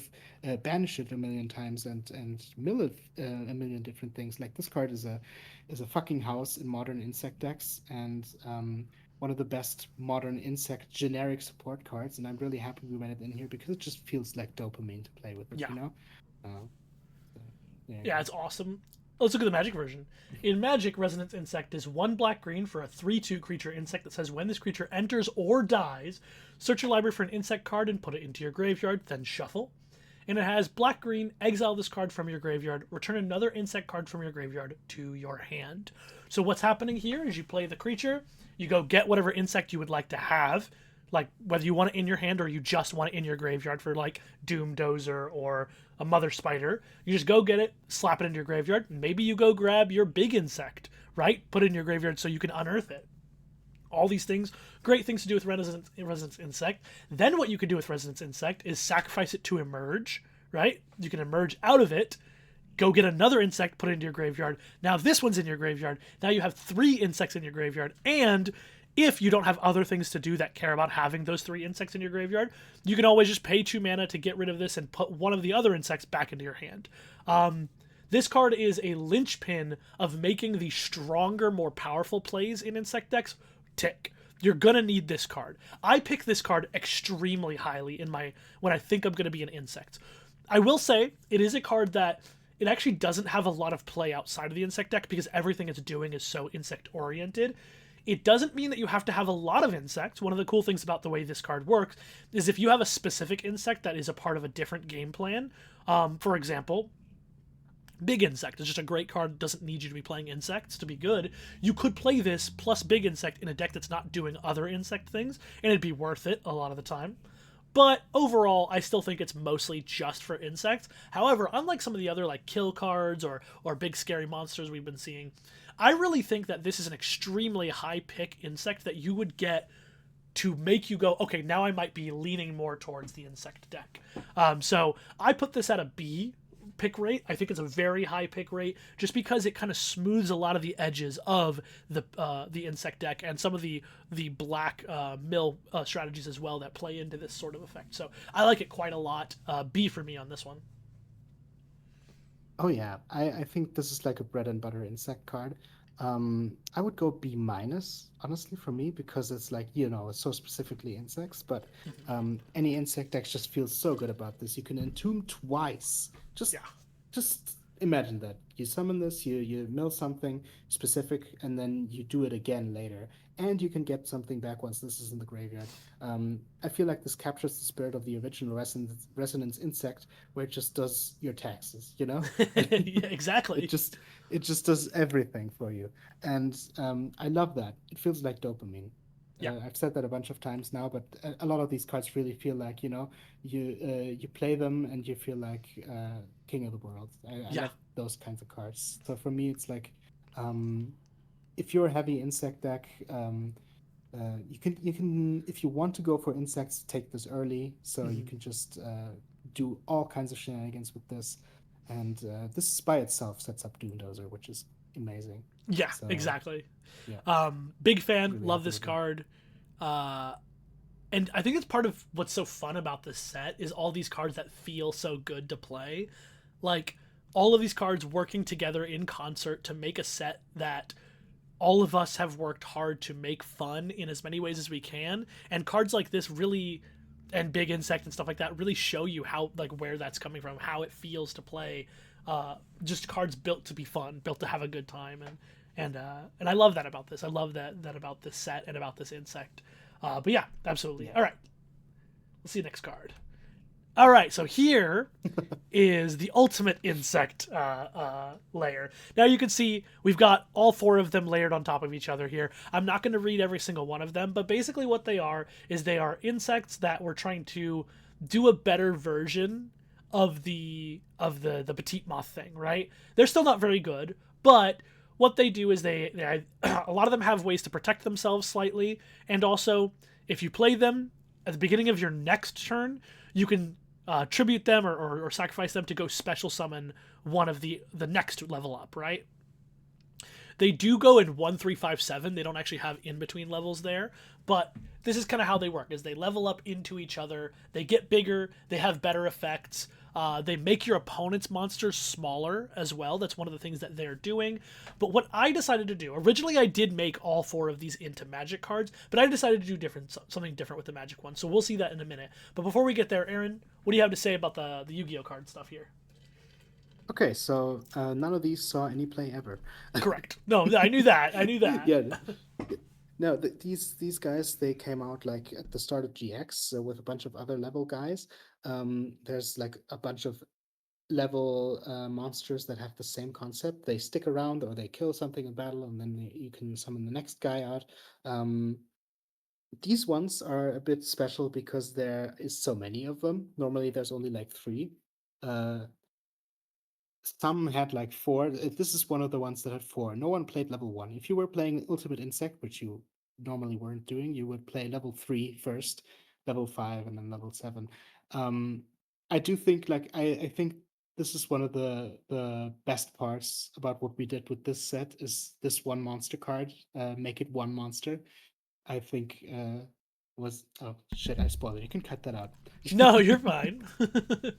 a million times and mill it a million different things. Like this card is a fucking house in modern insect decks, and one of the best modern insect generic support cards. And I'm really happy we went it in here because it just feels like dopamine to play with it. Yeah. You know. So, there you Yeah, go. it's awesome. Let's look at the Magic version. In Magic, Resonance Insect is 1 black-green for a 3/2 creature insect that says when this creature enters or dies, search your library for an insect card and put it into your graveyard, then shuffle. And it has black-green, exile this card from your graveyard, return another insect card from your graveyard to your hand. So what's happening here is you play the creature, you go get whatever insect you would like to have, like whether you want it in your hand or you just want it in your graveyard for like Doom Dozer or a Mother Spider. You just go get it, slap it into your graveyard. Maybe you go grab your big insect, right? Put it in your graveyard so you can unearth it. All these things, great things to do with Resonance Insect. Then what you can do with Resonance Insect is sacrifice it to emerge, right? You can emerge out of it, go get another insect, put it into your graveyard. Now this one's in your graveyard. Now you have 3 insects in your graveyard, and if you don't have other things to do that care about having those 3 insects in your graveyard, you can always just pay 2 mana to get rid of this and put one of the other insects back into your hand. This card is a linchpin of making the stronger, more powerful plays in insect decks tick. You're gonna need this card. I pick this card extremely highly in my when I think I'm gonna be an insect. I will say it is a card that it actually doesn't have a lot of play outside of the insect deck because everything it's doing is so insect oriented. It doesn't mean that you have to have a lot of insects. One of the cool things about the way this card works is if you have a specific insect that is a part of a different game plan, for example, Big Insect is just a great card, doesn't need you to be playing insects to be good. You could play this plus Big Insect in a deck that's not doing other insect things, and it'd be worth it a lot of the time. But overall, I still think it's mostly just for insects. However, unlike some of the other like kill cards or big scary monsters we've been seeing, I really think that this is an extremely high pick insect that you would get to make you go, okay, now I might be leaning more towards the insect deck. So I put this at a B pick rate. I think it's a very high pick rate just because it kind of smooths a lot of the edges of the insect deck and some of the black mill strategies as well that play into this sort of effect. So I like it quite a lot. B for me on this one. Oh yeah, I think this is like a bread and butter insect card. I would go B minus, honestly, for me, because it's like, it's so specifically insects, but any insect deck just feels so good about this. You can entomb twice. Just Yeah. just imagine that. You summon this, you mill something specific, and then you do it again later. And you can get something back once this is in the graveyard. I feel like this captures the spirit of the original Resonance Insect, where it just does your taxes, Yeah, it exactly. just it just does everything for you, and I love that. It feels like dopamine. Yeah. I've said that a bunch of times now, but a lot of these cards really feel like you play them and you feel like king of the world. I Yeah. love those kinds of cards. So for me, it's like um, if you're a heavy insect deck, you can if you want to go for insects, take this early, so you Mhm. can just do all kinds of shenanigans with this, and this by itself sets up Doomdozer, which is amazing. Yeah, So exactly. yeah, Big fan, really love happy this with it. card. Uh, and I think it's part of what's so fun about this set is all these cards that feel so good to play. Like all of these cards working together in concert to make a set that all of us have worked hard to make fun in as many ways as we can. And cards like this really, and Big Insect and stuff like that, really show you how, like, where that's coming from, how it feels to play. Just cards built to be fun, built to have a good time, and I love that about this. I love that about this set and about this insect. But yeah, absolutely. Yeah. All right, let's see the next card. All right, so here is the ultimate insect layer. Now you can see we've got all four of them layered on top of each other here. I'm not going to read every single one of them, but basically what they are is they are insects that we're trying to do a better version of the petite moth thing, right? They're still not very good, but what they do is they a lot of them have ways to protect themselves slightly, and also if you play them at the beginning of your next turn, you can tribute them or sacrifice them to go special summon one of the next level up, right? They do go in 1, 3, 5, 7. They don't actually have in between levels there, but this is kind of how they work: is they level up into each other, they get bigger, they have better effects. They make your opponent's monsters smaller as well. That's one of the things that they're doing. But what I decided to do, originally I did make all four of these into magic cards, but I decided to do something different with the magic one. So we'll see that in a minute. But before we get there, Aaron, what do you have to say about the Yu-Gi-Oh card stuff here? Okay, so none of these saw any play ever. Correct. No, I knew that. I knew that. Yeah. No, these guys, they came out like at the start of GX with a bunch of other level guys. There's like a bunch of level monsters that have the same concept. They stick around or they kill something in battle, and then you can summon the next guy out. Um, these ones are a bit special because there is so many of them. Normally, there's only like three. Uh, some had like four. This is one of the ones that had four. No one played level one. If you were playing Ultimate Insect, which you normally weren't doing, you would play level 3 first, level 5, and then level 7. Um, I do think like I think this is one of the best parts about what we did with this set is this one monster card. Make it one monster. I think was oh shit, I spoiled it. You can cut that out. No, you're fine. Yeah,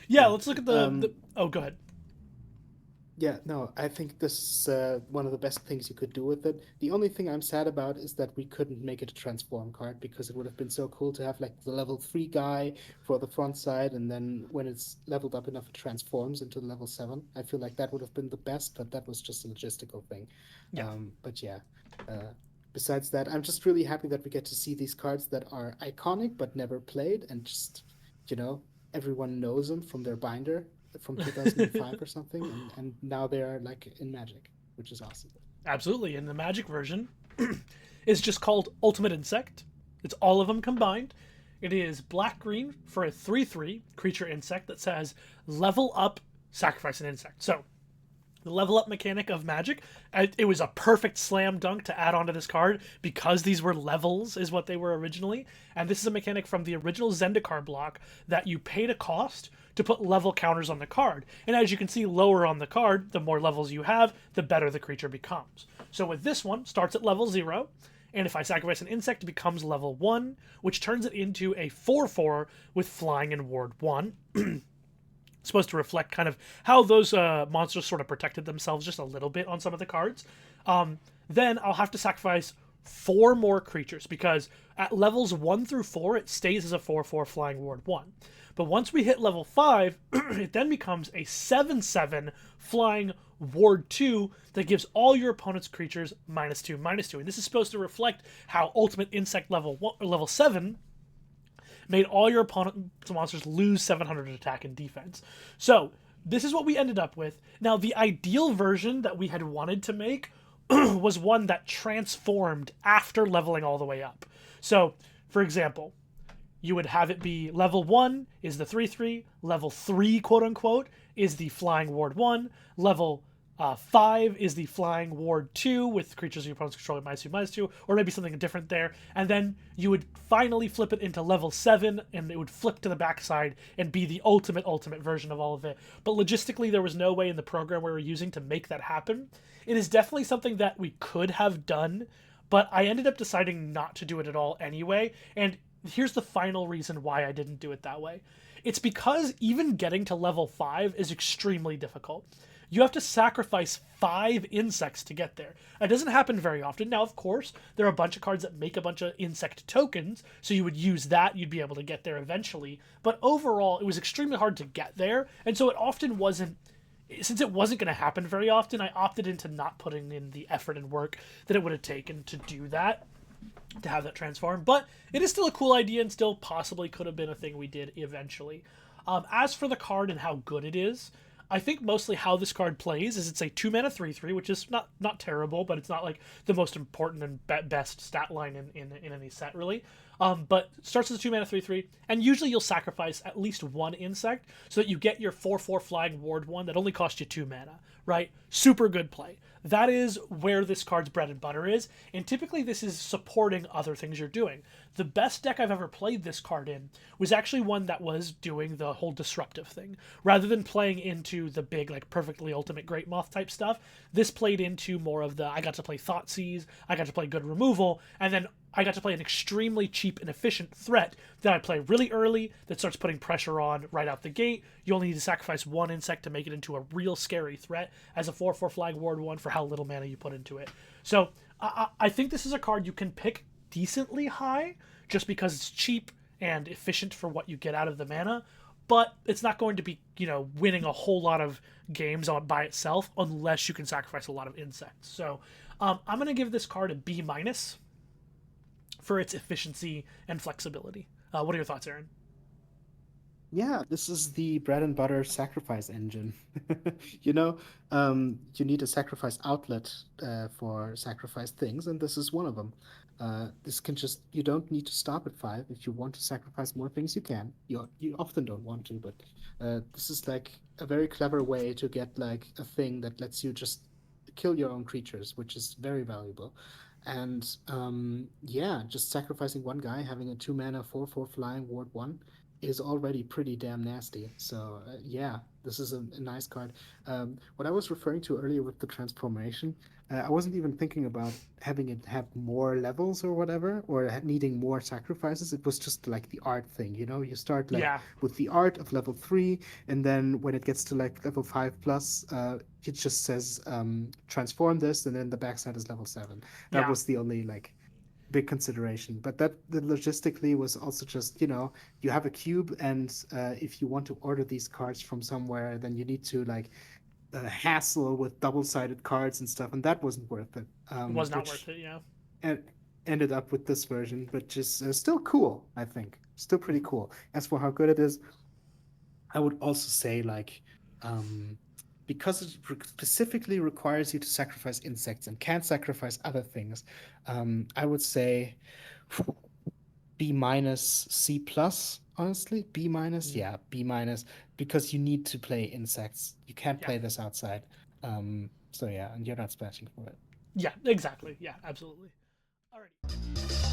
Yeah. let's look at the. Oh, go ahead. Yeah, no, I think this is one of the best things you could do with it. The only thing I'm sad about is that we couldn't make it a transform card because it would have been so cool to have like the level 3 guy for the front side, and then when it's leveled up enough, it transforms into level 7. I feel like that would have been the best, but that was just a logistical thing. Yeah. But yeah, uh, besides that, I'm just really happy that we get to see these cards that are iconic but never played, and just, you know, everyone knows them from their binder from 2005 or something, and now they're like in Magic, which is awesome. Absolutely. And the magic version is just called Ultimate Insect. It's all of them combined. It is black green for a 3/3 creature insect that says level up, sacrifice an insect. So The level up mechanic of Magic, it was a perfect slam dunk to add onto this card because these were levels, is what they were originally. And this is a mechanic from the original Zendikar block that you paid a cost to put level counters on the card. And as you can see, lower on the card, the more levels you have, the better the creature becomes. So with this one, starts at level 0, and if I sacrifice an insect, it becomes level 1, which turns it into a 4/4 with flying and ward 1. Supposed to reflect kind of how those monsters sort of protected themselves just a little bit on some of the cards. Then I'll have to sacrifice 4 more creatures because at levels 1 through 4, it stays as a 4/4 flying ward 1. But once we hit level 5, it then becomes a 7/7 flying ward 2 that gives all your opponent's creatures -2/-2. And this is supposed to reflect how Ultimate Insect level 7 made all your opponent's monsters lose 700 attack and defense. So this is what we ended up with. Now, the ideal version that we had wanted to make was one that transformed after leveling all the way up. So, for example, you would have it be level 1 is the 3/3, level 3, quote unquote, is the flying ward 1, level 5 is the flying ward 2 with creatures your opponents control at -2/-2, or maybe something different there. And then you would finally flip it into level 7, and it would flip to the backside and be the ultimate version of all of it. But logistically, there was no way in the program we were using to make that happen. It is definitely something that we could have done, but I ended up deciding not to do it at all anyway. And here's the final reason why I didn't do it that way. It's because even getting to level 5 is extremely difficult. You have to sacrifice 5 insects to get there. It doesn't happen very often. Now, of course, there are a bunch of cards that make a bunch of insect tokens, so you would use that, you'd be able to get there eventually. But overall, it was extremely hard to get there, and so it often wasn't, since it wasn't going to happen very often, I opted into not putting in the effort and work that it would have taken to do that, to have that transform. But it is still a cool idea and still possibly could have been a thing we did eventually. As for the card and how good it is, I think mostly how this card plays is it's a 2-mana 3/3, which is not terrible, but it's not like the most important and best stat line in any set, really. But starts as a 2-mana 3/3, and usually you'll sacrifice at least 1 insect so that you get your 4/4 flying ward 1 that only costs you 2 mana, right? Super good play. That is where this card's bread and butter is, and typically this is supporting other things you're doing. The best deck I've ever played this card in was actually one that was doing the whole disruptive thing. Rather than playing into the big, like, perfectly ultimate Great Moth type stuff, this played into more of the, I got to play Thoughtseize, I got to play good removal, and then I got to play an extremely cheap and efficient threat that I play really early that starts putting pressure on right out the gate. You only need to sacrifice 1 insect to make it into a real scary threat as a 4/4 flag ward 1 for how little mana you put into it. So I think this is a card you can pick decently high just because it's cheap and efficient for what you get out of the mana, but it's not going to be, winning a whole lot of games on by itself unless you can sacrifice a lot of insects. So I'm going to give this card a B- for its efficiency and flexibility. What are your thoughts, Aaron? Yeah, this is the bread and butter sacrifice engine. You need a sacrifice outlet for sacrifice things, and this is one of them. This can just, you don't need to stop at 5. If you want to sacrifice more things, you can. You often don't want to, but this is like a very clever way to get like a thing that lets you just kill your own creatures, which is very valuable. And yeah, just sacrificing one guy, having a 2-mana 4/4 flying ward 1 is already pretty damn nasty. So yeah, this is a nice card. What I was referring to earlier with the transformation, I wasn't even thinking about having it have more levels or whatever, or needing more sacrifices. It was just like the art thing, You start like Yeah, with the art of level 3, and then when it gets to like level 5 plus, it just says transform this, and then the backside is level 7. That yeah. was the only like big consideration. But that the logistically was also just, you have a cube, and if you want to order these cards from somewhere, then you need to like hassle with double-sided cards and stuff, and that wasn't worth it. It was not worth Which it, yeah. en- ended up with this version, but just still cool, I think. Still pretty cool. As for how good it is, I would also say like um because it specifically requires you to sacrifice insects and can't sacrifice other things, I would say B minus C plus, honestly. B minus, Mm, yeah, B minus, because you need to play insects. You can't yeah. play this outside. So yeah, and you're not splashing for it. Yeah, exactly. Yeah, absolutely. Alrighty.